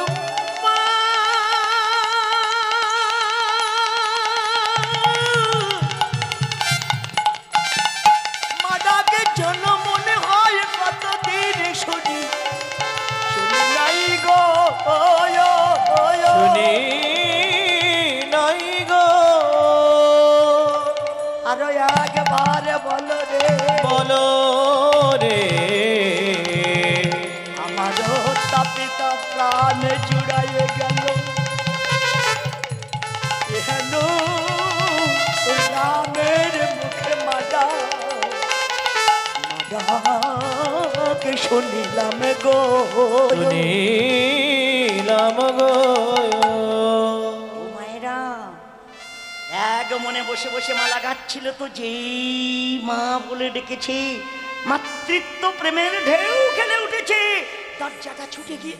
মাদাকে জন্য মনে হয় কতদিন শুনি শুনি নাই গো, শুনি নাই গো। বলো রে বলো রে আমার তাপিতা প্রাণ জুড়াইয়ে গেল কেন রামের মুখে মাদা মাদাকে শুনিলাম গো শুনিলাম গো। ও মায়েরা এক মনে বসে বসে মালা গাচ্ছিল তো যেই মা বলে ডেকেছে মাতৃত্ব প্রেমের ঢেউ খেলে উঠেছে দরজাটা ছুটে গিয়ে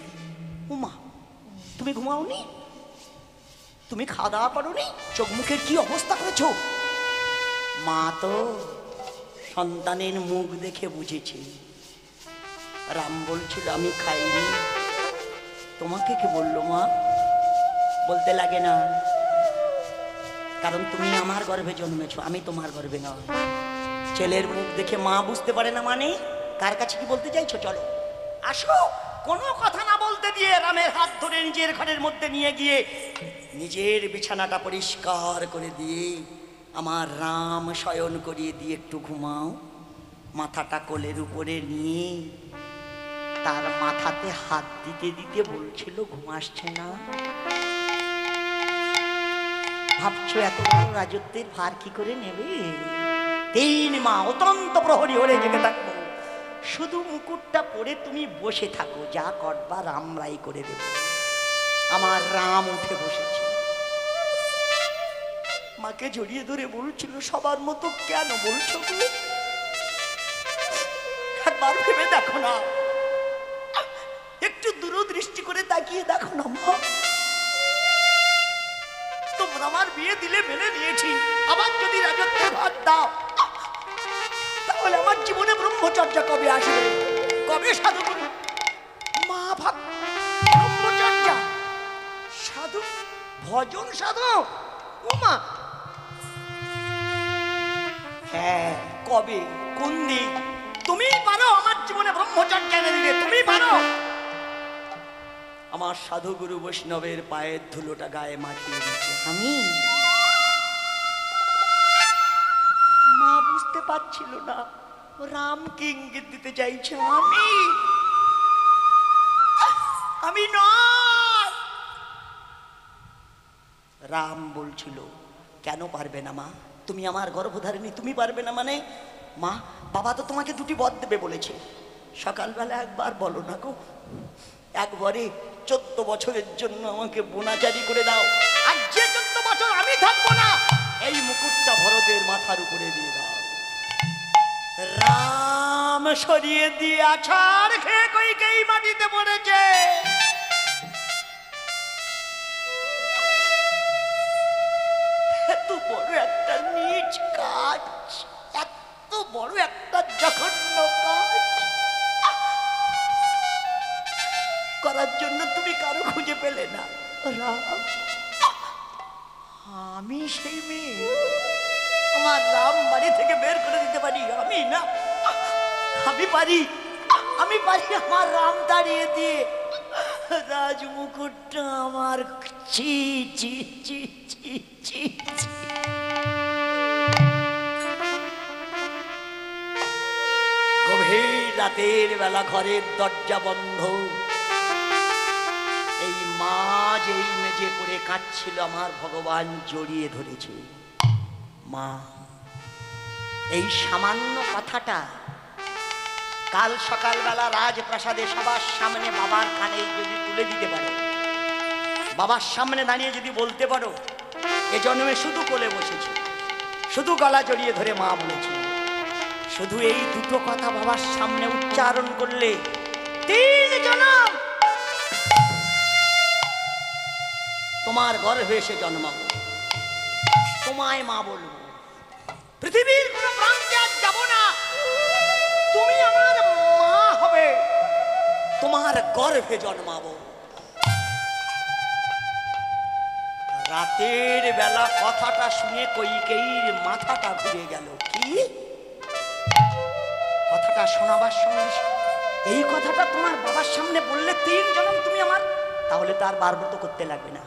ও মা তুমি ঘুমাওনি তুমি খাওয়া দাওয়া করোনি চোখ মুখের কি অবস্থা করেছো মা তো সন্তানের মুখ দেখে বুঝেছে রাম বলছিল আমি খাইনি তোমাকে কে বললো মা বলতে লাগে না কারণ তুমি আমার গর্ভে জন্মেছো আমি তোমার গর্ভে নয় ছেলের মুখ দেখে মা বুঝতে পারে না মানে কার কাছে কি বলতে চাইছো চলো আসো কোনো কথা না বলতে দিয়ে রামের হাত ধরে নিজের ঘরের মধ্যে নিয়ে গিয়ে নিজের বিছানাটা পরিষ্কার করে দিয়ে আমার রাম শয়ন করিয়ে দিয়ে একটু ঘুমাও মাথাটা কোলের উপরে নিয়ে তার মাথাতে হাত দিতে দিতে বলছিল ঘুম আসছে না ভাবছো এত বড় রাজত্বের ভার কি করে নেবে 3 মা অত্যন্ত প্রহরী হলে জেগে থাকবো শুধু মুকুটটা পরে তুমি বসে থাকো যা করবা রামরাই করে দেব আমার রাম উঠে বসেছে মাকে জড়িয়ে ধরে বলছিল সবার মতো কেন বলছো গো একবার ভেবে দেখো না একটু দূরদৃষ্টি করে তাকিয়ে দেখো না মা তোমরা আমার বিয়ে দিলে মেনে নিয়েছি আবার যদি রাজত্বের ভার দাও তাহলে আমার জীবনে ব্রহ্মচর্য কবে আসবে কবে সাধু করব মা ভাব ব্রহ্মচর্য সাধু ভজন সাধু ও মা হ্যাঁ কবে কোন দিন তুমি পারো আমার জীবনে ব্রহ্মচর্য এনে দিলে তুমি পারো আমার সাধুগুরু বৈষ্ণবের পায়ের ধুলোটা গায়ে মাখিয়ে দিচ্ছে আমি মা বুঝতে পারছিল না রামকে ইঙ্গিত দিতে চাইছে আমি নয় রাম বলছিল কেন পারবে না মা তুমি আমার গর্ভধারিণী তুমি পারবে না মানে মা বাবা তো তোমাকে 2টি বর দেবে বলেছে সকালবেলা একবার বলো না গো একবারে 14 বছরের জন্য আমাকে বোনাচারি করে দাও আর যে 14 বছর আমি থাকবো না এই মুকুটটা ভরতের মাথার উপরে দিয়ে দাও রাম সরিয়ে দিয়ে আছাড় খেয়ে কইকেই মাটিতে পড়েছে এত বড় একটা নীচ কাজ এত বড় একটা জঘন্য কাজ করার জন্য তুমি কারো খুঁজে পেলে না রাম আমি সেই মেয়ে আমার রাম বাড়ি থেকে বের করে দিতে পারি আমি না আমি পারি আমার রাম দাঁড়িয়ে দিয়ে রাজ মুকুটটা আমার চি চি চি চি চি গভীর রাতের বেলা ঘরের দরজা বন্ধ এই মা যেই মেঝে করে কাঁদছিল আমার ভগবান জড়িয়ে ধরেছে মা এই সামান্য কথাটা কাল সকালবেলা রাজপ্রাসাদে সবার সামনে বাবার কানে যদি তুলে দিতে পারো বাবার সামনে দাঁড়িয়ে যদি বলতে পারো এ জন্মে শুধু কোলে বসেছি শুধু গলা জড়িয়ে ধরে মা বলেছি শুধু এই 2টো কথা বাবার সামনে উচ্চারণ করলে 3 জনম তোমার গর্ভে এসে জন্মাবো তোমায় মা বলবো পৃথিবীর কোন প্রান্তে আর যাব না তুমি আমার মা হবে তোমার গর্ভে জন্মাবো রাতের বেলা কথাটা শুনে কইকেয়ীর মাথাটা ঘুরে গেল কি কথাটা শোনাবার সঙ্গে এই কথাটা তোমার বাবার সামনে বললে 3 জনম তুমি আমার তাহলে তো আর বারব্রত করতে লাগবে না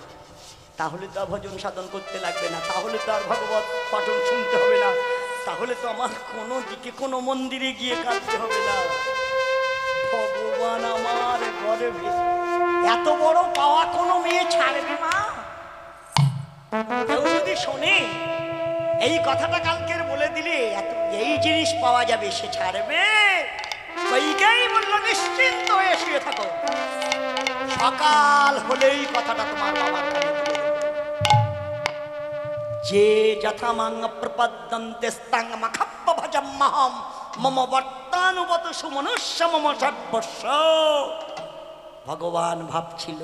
তাহলে তো আর ভজন সাধন করতে লাগবে না তাহলে তো আর ভগবত পঠন শুনতে হবে না তাহলে তো আমার কোনো দিকে কোনো মন্দিরে গিয়ে কাঁদতে হবে না। ভগবান আমার গর্ভে এত বড় পাওয়া কোনো মেয়ে ছাড়বে মা? কেউ যদি শোনে এই কথাটা কালকের বলে দিলে এত এই জিনিস পাওয়া যাবে, সে ছাড়বে? কইকেই বললো নিশ্চিন্ত হয়ে শুয়ে থাকো, সকাল হলেই কথাটা তোমার বাবার কানে তুলে দেব। যে যথামাং প্রপদ্যন্তে স্তাং মখপ্প ভজম্মহম মম বর্তানুবত সুমনুষ্য মম সর্বস্ব। ভগবান ভাবছিল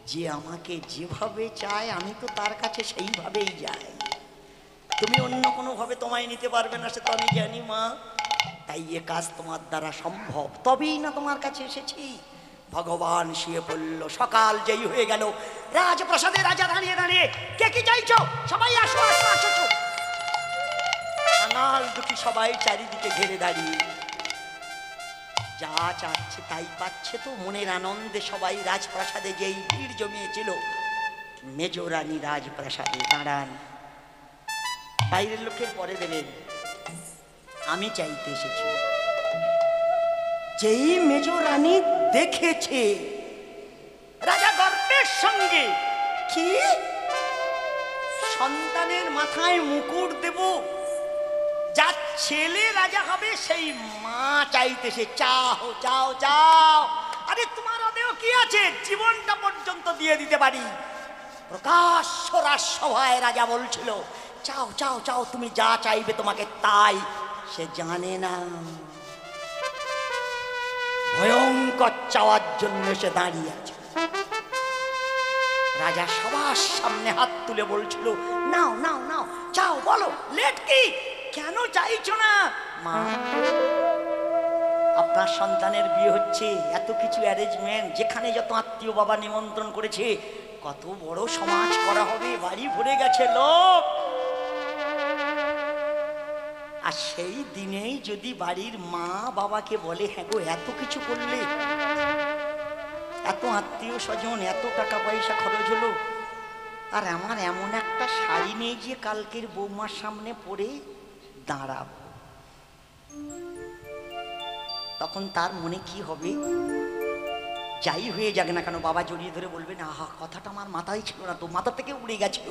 যে আমাকে যেভাবে চায় আমি তো তার কাছে সেইভাবেই যাই, তুমি অন্য কোনো ভাবে তোমায় নিতে পারবে না, সে তো আমি জানি মা। তাই এ কাজ তোমার দ্বারা সম্ভব, তবেই না তোমার কাছে এসেছি। ভগবান শুয়ে পড়ল। সকাল যেই হয়ে গেল, রাজপ্রাসাদে রাজা দাঁড়িয়ে দাঁড়িয়ে, কে কি চাইছো? সবাই আসো আসো আসো। কাঙাল দুটি সবাই চারিদিকে ঘেরে দাঁড়িয়ে, যা চাচ্ছে তাই পাচ্ছে তো। মনের আনন্দে সবাই রাজপ্রাসাদে যেই ভিড় জমিয়েছিল, মেজরানী রাজপ্রাসাদে দাঁড়ান। বাইরের লোকের পরে দেবেন, আমি চাইতে এসেছি। যেই মেজরানী দেখেছে রাজা গর্বের সঙ্গে, কি সন্তানের মাথায় মুকুট দেব, যার ছেলে রাজা হবে সেই মা চাইতেছে, চাও চাও চাও। আরে তোমার ওদেরও কি আছে, জীবনটা পর্যন্ত দিয়ে দিতে পারি। প্রকাশ্য রাজসভায় রাজা বলছিল, চাও চাও চাও, তুমি যা চাইবে তোমাকে তাই। সে জানে না ভয়ঙ্কর চাওয়ার জন্য সে দাঁড়িয়ে আছে। রাজা সবার সামনে হাত তুলে বলছিল, নাও নাও নাও, চাও, বলো, লেট কি, কেন চাইছো না? মা, আপনার সন্তানের বিয়ে হচ্ছে, এত কিছু অ্যারেঞ্জমেন্ট, যেখানে যত আত্মীয় বাবা নিমন্ত্রণ করেছে, কত বড় সমাজ করা হবে, বাড়ি ভরে গেছে লোক। আর সেই দিনেই যদি বাড়ির মা বাবাকে বলে, হ্যাঁ গো এত কিছু করলে, এত আত্মীয় স্বজন, এত টাকা পয়সা খরচ হলো, আর আমার এমন একটা শাড়ি নেই যে কালকের বৌমার সামনে পরে দাঁড়াবো, তখন তার মনে কি হবে? যাই হয়ে যাক না কেন, বাবা জড়িয়ে ধরে বলবে না, আহা কথাটা আমার মাথায় ছিল না তো, মাথা থেকে উড়ে গেছিল।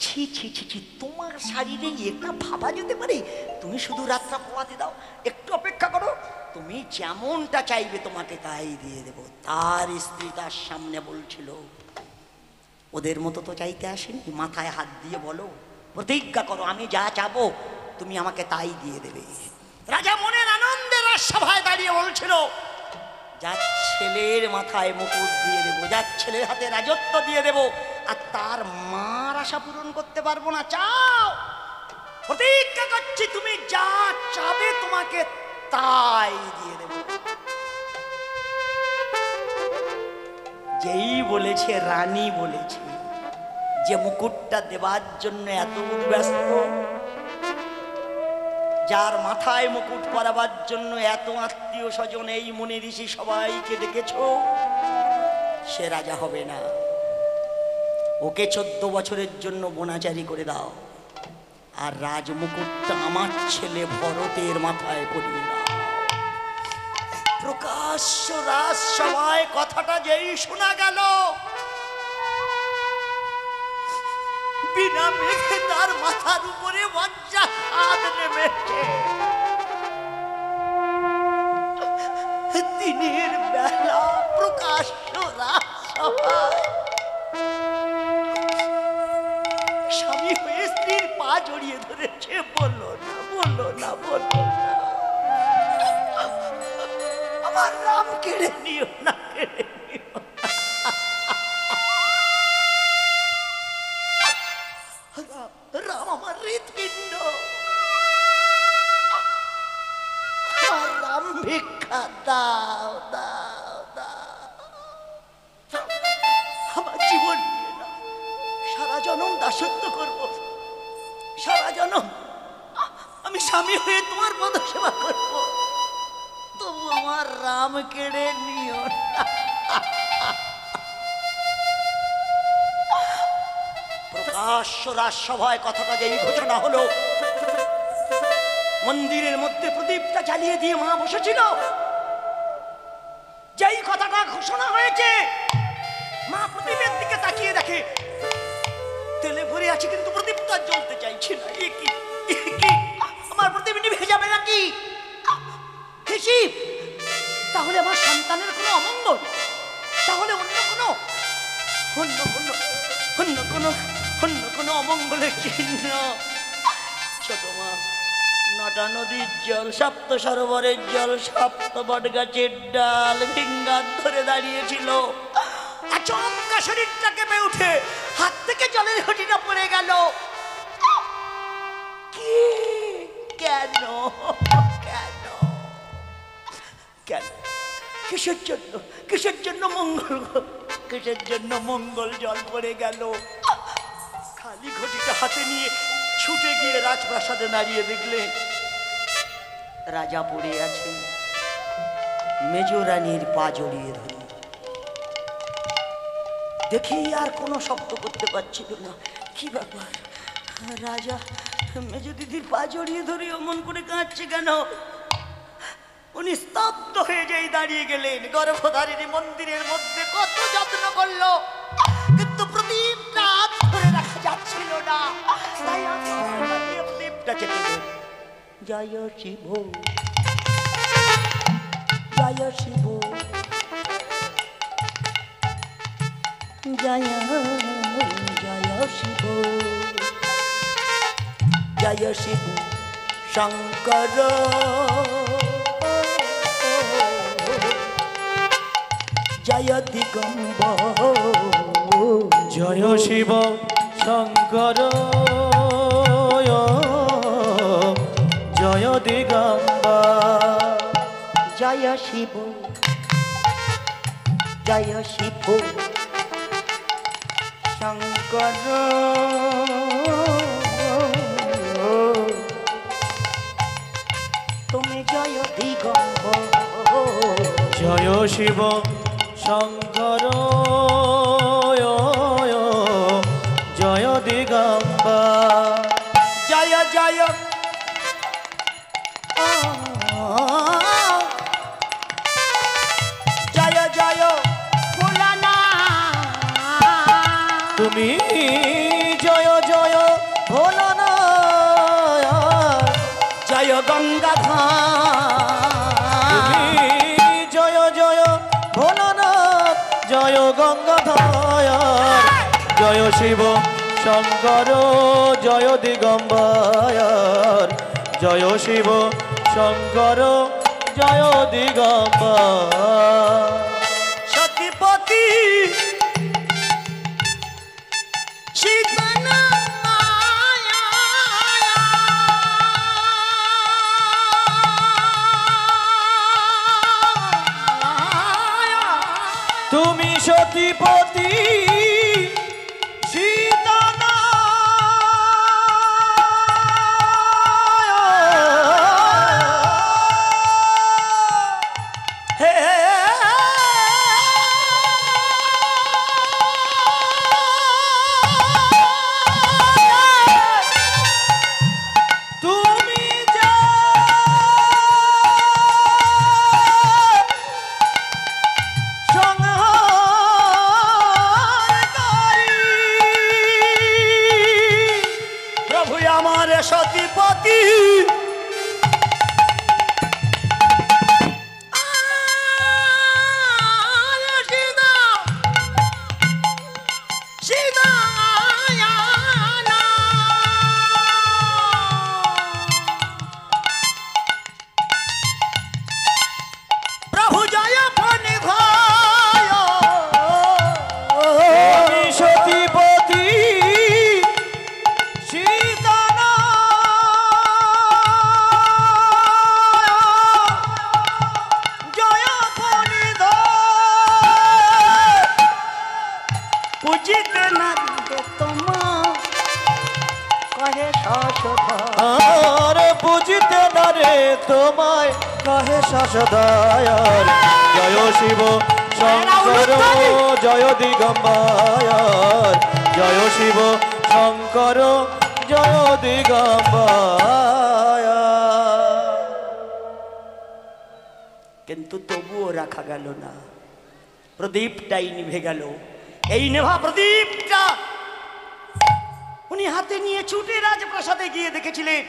ছি ছি ছি ছি, তোমার শাড়িরে এটা ভাবা যেতে পারে? তুমি শুধু রাতটা পোয়াতে দাও, একটু অপেক্ষা করো, তুমি যেমনটা চাইবে তোমাকে তাই দিয়ে দেব। তার স্ত্রী তার সামনে বলছিল, ওদের মতো তো চাইতে আসেনি, মাথায় হাত দিয়ে বলো, প্রতিজ্ঞা করো, আমি যা চাবো তুমি আমাকে তাই দিয়ে দেবে। রাজা মনের আনন্দে রাজসভায় দাঁড়িয়ে বলছিল, যার ছেলের মাথায় মুকুট দিয়ে দেবো, যার ছেলের হাতে রাজত্ব দিয়ে দেবো, আর তার মার আশা পূরণ করতে পারবো না। চাও, প্রতিজ্ঞা করছি, তুমি যা চাবে তোমাকে তাই দিয়ে দেব। যেই বলেছে, রানী বলেছে, যে মুকুটটা দেবার জন্য এত ব্যস্ত, যার মাথায় মুকুট পরাবার জন্য এত আত্মীয় স্বজন, এই মুনি ঋষি সবাইকে ডেকেছো, সে রাজা হবে না। ওকে 14 বছরের জন্য বনাচারি করে দাও, আর রাজ মুকুটটা আমার ছেলে ভরতের মাথায় পরিয়ে দাও। প্রকাশ্য রাজসভায় কথাটা যেই শোনা গেল, বিনা মেঘে তার মাথার উপরে বজ্জা হাত নেমেছে। দিনের বেলা প্রকাশ্য রাজসভায় স্বামী হয়ে স্ত্রীর পা জড়িয়ে ধরেছে, বললো না বললো না বললো না, আমার রাম কেড়ে নিও না, কেড়ে নিও না। রাম আমার হৃৎপিণ্ড, আমার রাম ভিক্ষা দাও দাও দাও, আমার জীবন নিয়ে না, সারা জনম দাসত্ব করব, সারা জনম আমি স্বামী হয়ে তোমার পদ সেবা করব, তবু আমার রাম কেড়ে নিও না। প্রকাশ্য রাজসভায় কথাটা যেই ঘোষণা হলো, মন্দিরের মধ্যে প্রদীপটা জ্বালিয়ে দিয়ে মা বসেছিল। যেই কথাটা ঘোষণা হয়েছে, মা প্রদীপের দিকে তাকিয়ে দেখে তেলে ভরে আছে, কিন্তু প্রদীপটা জ্বলতে চাইছে না। এ কি আমার প্রদীপ নিভে যাবে নাকি? শিব, তাহলে আমার সন্তানের কোনো অমঙ্গল, তাহলে অন্য কোনো অমঙ্গলের চিহ্ন। ছোট মা, 9টা নদীর জল, 7 সরোবরের জল, 7 বট গাছের ডাল ভিঙ্গার ধরে দাঁড়িয়েছিল। আচমকা শরীরটা কেঁপে উঠে হাত থেকে জলের ঘটিটা পড়ে গেল। কি? কেন কেন কেন? কিসের জন্য মঙ্গল জল পড়ে গেল? খালি ঘটিটা হাতে নিয়ে ছুটে গিয়ে রাজপ্রাসাদে দাঁড়িয়ে দেখলেন রাজা পড়ে আছে, মেজরানীর পা জড়িয়ে ধরে। দেখি আর কোনো শব্দ করতে পারছিল না। কি ব্যাপার, রাজা মেজ দিদির পা জড়িয়ে ধরে অমন করে কাঁদছে কেন? উনি স্তব্ধ হয়ে যেই দাঁড়িয়ে গেলেন। গর্ভধারিণী মন্দিরের মধ্যে কত যত্ন করলো, কিন্তু প্রদীপটা ধরে রাখা যাচ্ছিল না। তাই প্রদীপটা চেপে গেল। জয় শিব, জয় শিব, জয় শিব, জয় শিব শঙ্কর, জয় দিগম্বর, জয় শিব শঙ্কর, জয় দিগম্বর, জয় শিব, জয় শিব শঙ্কর, তুমি জয় দিগম্বর, জয় শিব শঙ্কর, জয় দিগম্বর, জয় জয় জয় জয় ভোলানাথ, তুমি জয় জয় ভোলানাথ, জয় গঙ্গাধর, জয় জয় ভোলানাথ, জয় গঙ্গাধর, জয় শিব শঙ্কর, জয় দিগম্বর, জয় শিব শঙ্কর, জয় দিগম্বর, সতীপতি সীতানা তুমি সতীপতি সীতানা, হে তুমি যা প্রভু আমার সতীপতি প্রভু জয় ফণি ঘয়, তুমি সতীপতি সীতানা, জয় ফণিধর, পূজিতে না তোমা কহে শশধর, আর বুঝিতে না রে তোমায় কহে শাসদায়, জয় শিব শঙ্কর, জয় দিগম্বর, জয় শিব শঙ্কর, জয় দিগম্বর। কিন্তু তবুও রাখা গেল না, প্রদীপটাই নিভে গেল। এই নেভা প্রদীপটা উনি হাতে নিয়ে ছুটে রাজপ্রাসাদে গিয়ে দেখেছিলেন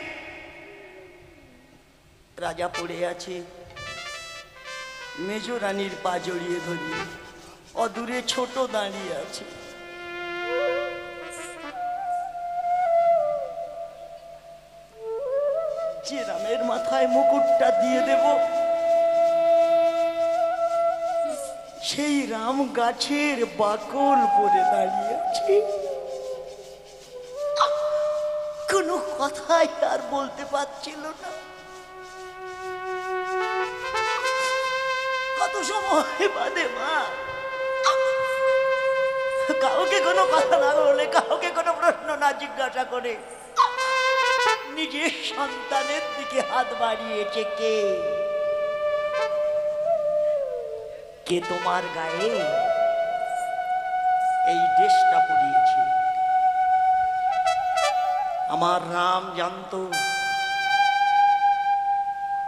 রাজা পড়ে আছে, মেজ রানীর পা জড়িয়ে ধরি, অদূরে ছোট দাঁড়িয়ে আছে। যে রামের মাথায় মুকুটটা দিয়ে দেব, সেই রাম গাছের বাকল পরে দাঁড়িয়ে আছে। কোনো কথাই আর বলতে পারছিল না। কত সময় বাদে মা কাউকে কোনো কথা না বলে, কাউকে কোনো প্রশ্ন না জিজ্ঞাসা করে নিজের সন্তানের দিকে হাত বাড়িয়েছে। কে কে তোমার গায়ে এই দেশটা পড়িয়েছে? আমার রাম জানতো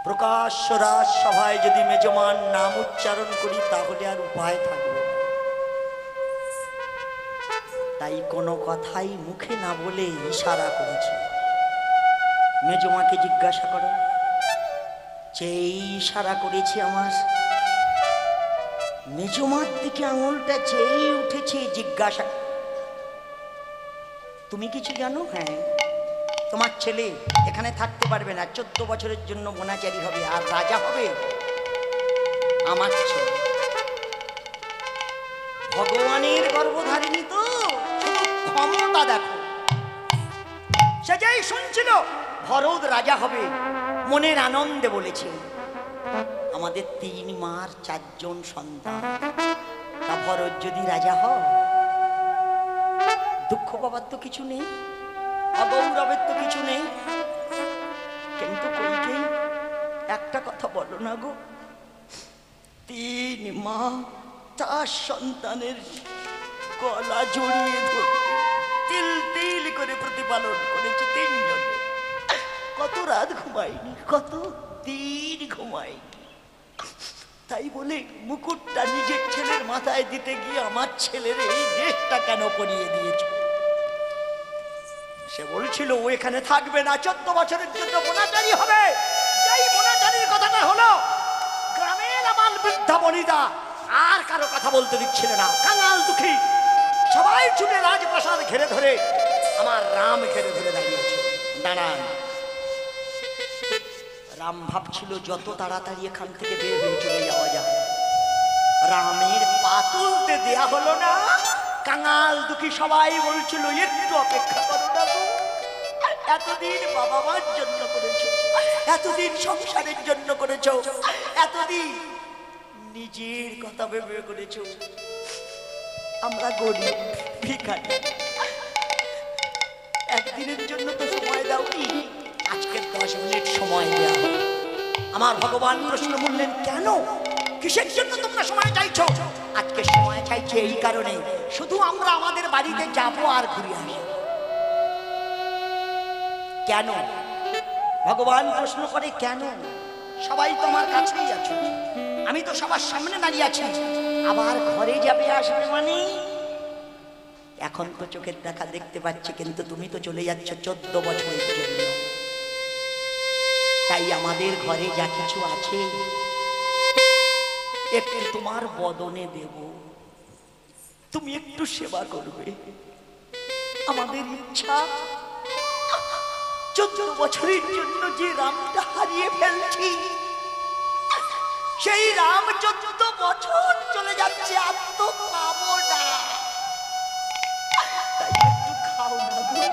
প্রকাশ্য রাজসভায় যদি মেজমান নাম উচ্চারণ করি তাহলে আর উপায় থাকবে না। তাই কোনো কথাই মুখে না বলে ইশারা করেছে। মেজমাকে জিজ্ঞাসা করো, যেই ইশারা করেছে আমার মেজমার দিকে আঙুলটা যেই উঠেছে, জিজ্ঞাসা তুমি কিছু জানো? হ্যাঁ, তোমার ছেলে এখানে থাকতে পারবে না, 14 বছরের জন্য বনাচারী হবে, আর রাজা হবে আমার ছেলে। ভগবানের গর্ভধারিণী তো, শুধু ক্ষমতা দেখো। সে যেই শুনছিল ভরত রাজা হবে, মনের আনন্দে বলেছে আমাদের 3 মার 4 জন সন্তান, তা ভরত যদি রাজা হয় দুঃখ পাবার তো কিছু নেই, অগৌরবের তো কিছু নেই। কিন্তু কইকেই একটা কথা বলো না গো, 3 মা তার সন্তানের গলা জড়িয়ে ধরে তিল তিল করে প্রতিপালন করেছে 3 জনে। কত রাত ঘুমায়নি, কত দিন ঘুমায়নি। তাই বলে মুকুটটা নিজের ছেলের মাথায় দিতে গিয়ে আমার ছেলের এই দেশটা কেন পরিয়ে দিয়েছ? সে বলছিল ও এখানে থাকবে না, 14 বছরের জন্য বনাচারী হবে। যেই বনাচারীর কথাটা হলো, গ্রামের আমার বৃদ্ধা বনিতা আর কারো কথা বলতে দিচ্ছিল না। কাঙাল দুঃখী সবাই ছুটে রাজপ্রাসাদ ঘেরে ধরে আমার রাম ঘেরে ধরে দাঁড়িয়েছে। দাঁড়ান। রাম ভাবছিল যত তাড়াতাড়ি এখান থেকে বের হয়ে চলে যাওয়া যায়। রামের পা তুলতে দেয়া হলো না। কাঙাল দুঃখী সবাই বলছিল একটু অপেক্ষা করো না গো, এতদিন বাবা মার জন্য করেছো, এতদিন সংসারের জন্য করেছো, এতদিন নিজের কথা ভেবে করেছো। আমরা গরিব ভিখারি, একদিনের জন্য তো সময় দাওনি, আজকে 10 মিনিট সময় দেওয়া হলো। আমার ভগবান প্রশ্ন করলেন, কেন, কিসের জন্য তোমরা সময় চাইছো? আজকে সময় চাইছে এই কারণে, শুধু আমরা আমাদের বাড়িতে যাবো আর ঘুরে আসবো। কেন? ভগবান প্রশ্ন করে, কেন? সবাই তোমার কাছেই আছো, আমি তো সবার সামনে দাঁড়িয়ে আছি, আবার ঘরে যাবে আসবে মানে? এখন তো চোখের দেখা দেখতে পাচ্ছি, কিন্তু তুমি তো চলে যাচ্ছ 14 বছরের জন্য। তাই আমাদের ঘরে যা কিছু আছে একটু তোমার বদনে দেব, তুমি একটু সেবা করবে। আমাদের ইচ্ছা 14 বছরের জন্য যে রামটা হারিয়ে ফেলছি, সেই রাম 14 বছর চলে যাচ্ছে, আর তো পাবো না। তাই একটু খাও না গো।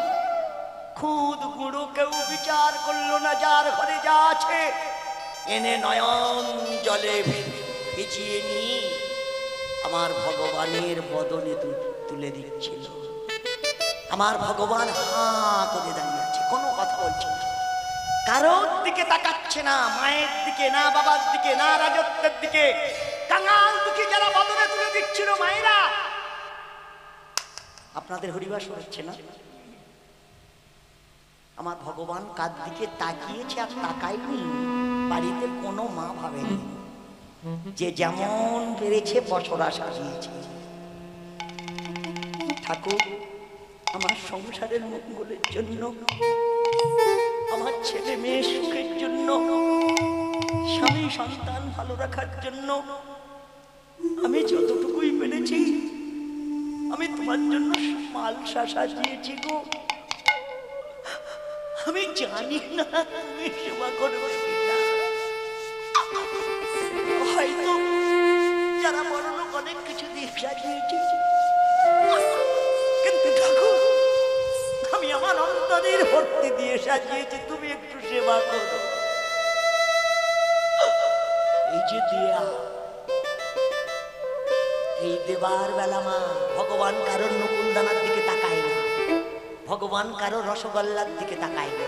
খুদ গুঁড়ো কেউ বিচার করলো না, যার ঘরে যা আছে এনে নয়ন জলে ভিজিয়ে নিয়ে আমার ভগবানের বদনে তুলে দিচ্ছিল। আমার ভগবান হাঁ করে দাঁড়িয়ে আছে, কোনো কথা বলছে না, কারোর দিকে তাকাচ্ছে না, মায়ের দিকে না, বাবার দিকে না, রাজত্বের দিকে। কাঙাল দুঃখী যারা বদনে তুলে দিচ্ছিল মায়েরা, আপনাদের হরিবাস হচ্ছে না? আমার ভগবান কার দিকে তাকিয়েছে আর তাকায়নি, বাড়িতে কোনো মা ভাবেনি। যে যেমন পেরেছে পসরা সাজিয়েছে। ঠাকুর, আমার সংসারের মঙ্গলের জন্য, আমার ছেলে মেয়ে সুখের জন্য, স্বামী সন্তান ভালো রাখার জন্য আমি যতটুকুই পেরেছি আমি তোমার জন্য মালসা সাজিয়েছি গো। আমি জানি না তুমি সেবা করবে কিনা। হয়তো যারা বড় লোক অনেক কিছু দিয়ে সাজিয়েছি, কিন্তু ঠাকুর আমি আমার অন্তরের ভর্তি দিয়ে সাজিয়েছি, তুমি একটু সেবা করো। এই যে দেয়া, এই দেবার বেলা মা ভগবান কারোর নকুলদানার দিকে তাকায় না, ভগবান কারোর রসগোল্লার দিকে তাকায় না।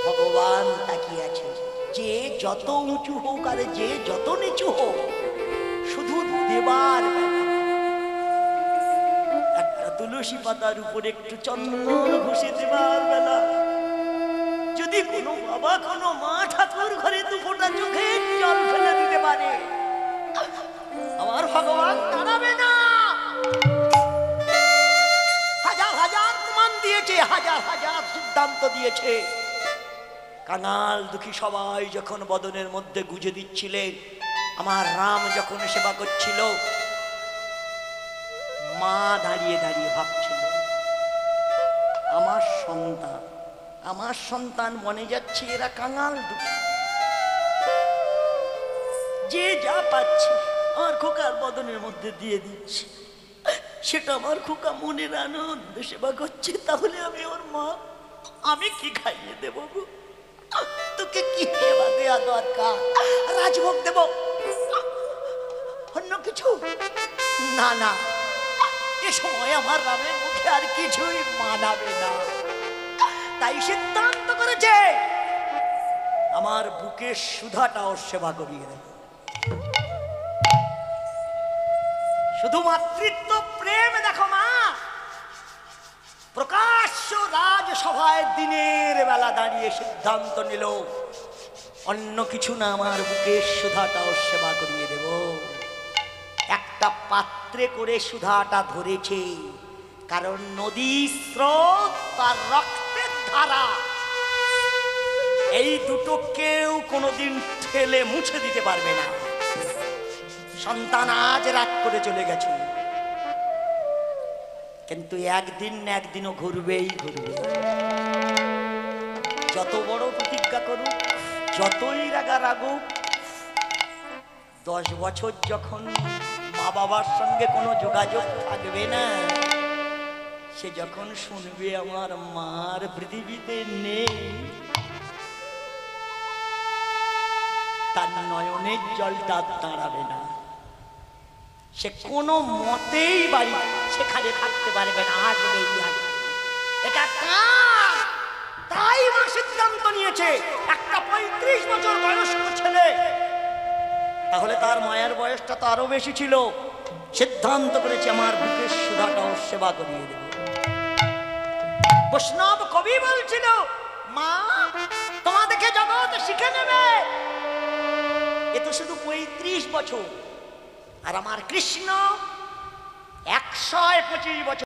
ভগবান তাকিয়ে আছে যে যত উঁচু হোক আর যে যত নিচু হোক, শুধু দেবার বেলা একটা তুলসী পাতার উপর একটু চন্দন ঘষে দেবার বেলা যদি কোনো বাবা কোনো মা ঠাকুর ঘরে দু ফোঁটা চোখের জল ফেলে দিতে পারে, আমার ভগবান দাঁড়াবে না। হাজার হাজার প্রমাণ দিয়েছে, হাজার হাজার সিদ্ধান্ত দিয়েছে। কাঙাল দুঃখী সবাই যখন বদনের মধ্যে গুজে দিচ্ছিলেন, আমার রাম যখন সেবা করছিল, মা দাঁড়িয়ে দাঁড়িয়ে ভাবছিল আমার সন্তান মনে যাচ্ছে এরা কাঙাল দুঃখী, যে যা পাচ্ছে আমার খোকার বদনের মধ্যে দিয়ে দিচ্ছে, সেটা আমার খোকা মনের আনন্দ সেবা করছে। তাহলে আমি ওর মা, আমি কি খাইয়ে দেব গো? তোকে কি সেবা দেওয়া দরকার? রাজভোগ দেব, অন্য কিছু না? না, এ সময় আমার রামের মুখে আর কিছুই মানাবে না। তাই সিদ্ধান্ত করেছে আমার বুকের সুধাটা ওর সেবা করিয়ে দেব। শুধু মাতৃত্ব প্রেম দেখো মা, প্রকাশ্য রাজসভায় দিনের বেলা দাঁড়িয়ে সিদ্ধান্ত নিল অন্য কিছু না, আমার বুকের সুধাটাও সেবা করিয়ে দেব। একটা পাত্রে করে সুধাটা ধরেছে, কারণ নদী স্রোত তার রক্তের ধারা, এই দুটো কেউ কোনোদিন ঠেলে মুছে দিতে পারবে না। সন্তান আজ রাগ করে চলে গেছে, কিন্তু একদিন না একদিনও ঘুরবেই ঘুরবে। যত বড় প্রতিজ্ঞা করুক, যতই রাগা রাগুক, 10 বছর যখন মা বাবার সঙ্গে কোনো যোগাযোগ থাকবে না, সে যখন শুনবে আমার মার পৃথিবীতে নেই, তার নয়নের জলটা দাঁড়াবে না। সে কোনো মতেই বাড়ি সেখানে থাকতে পারবে না, আসবেই আসবে। এটা কার? তাই মা সিদ্ধান্ত নিয়েছে একটা 35 বছর বয়স্ক ছেলে, তাহলে তার মায়ের বয়সটা তো আরো বেশি ছিল, সিদ্ধান্ত করেছে আমার বুকের সুধাটাও সেবা করিয়ে দেব। বৈষ্ণব কবি বলছিল, মা তোমাদেরকে জগৎ শিখে নেবে। এ তো শুধু 35 বছর, আর আমার কৃষ্ণ 125 বছর।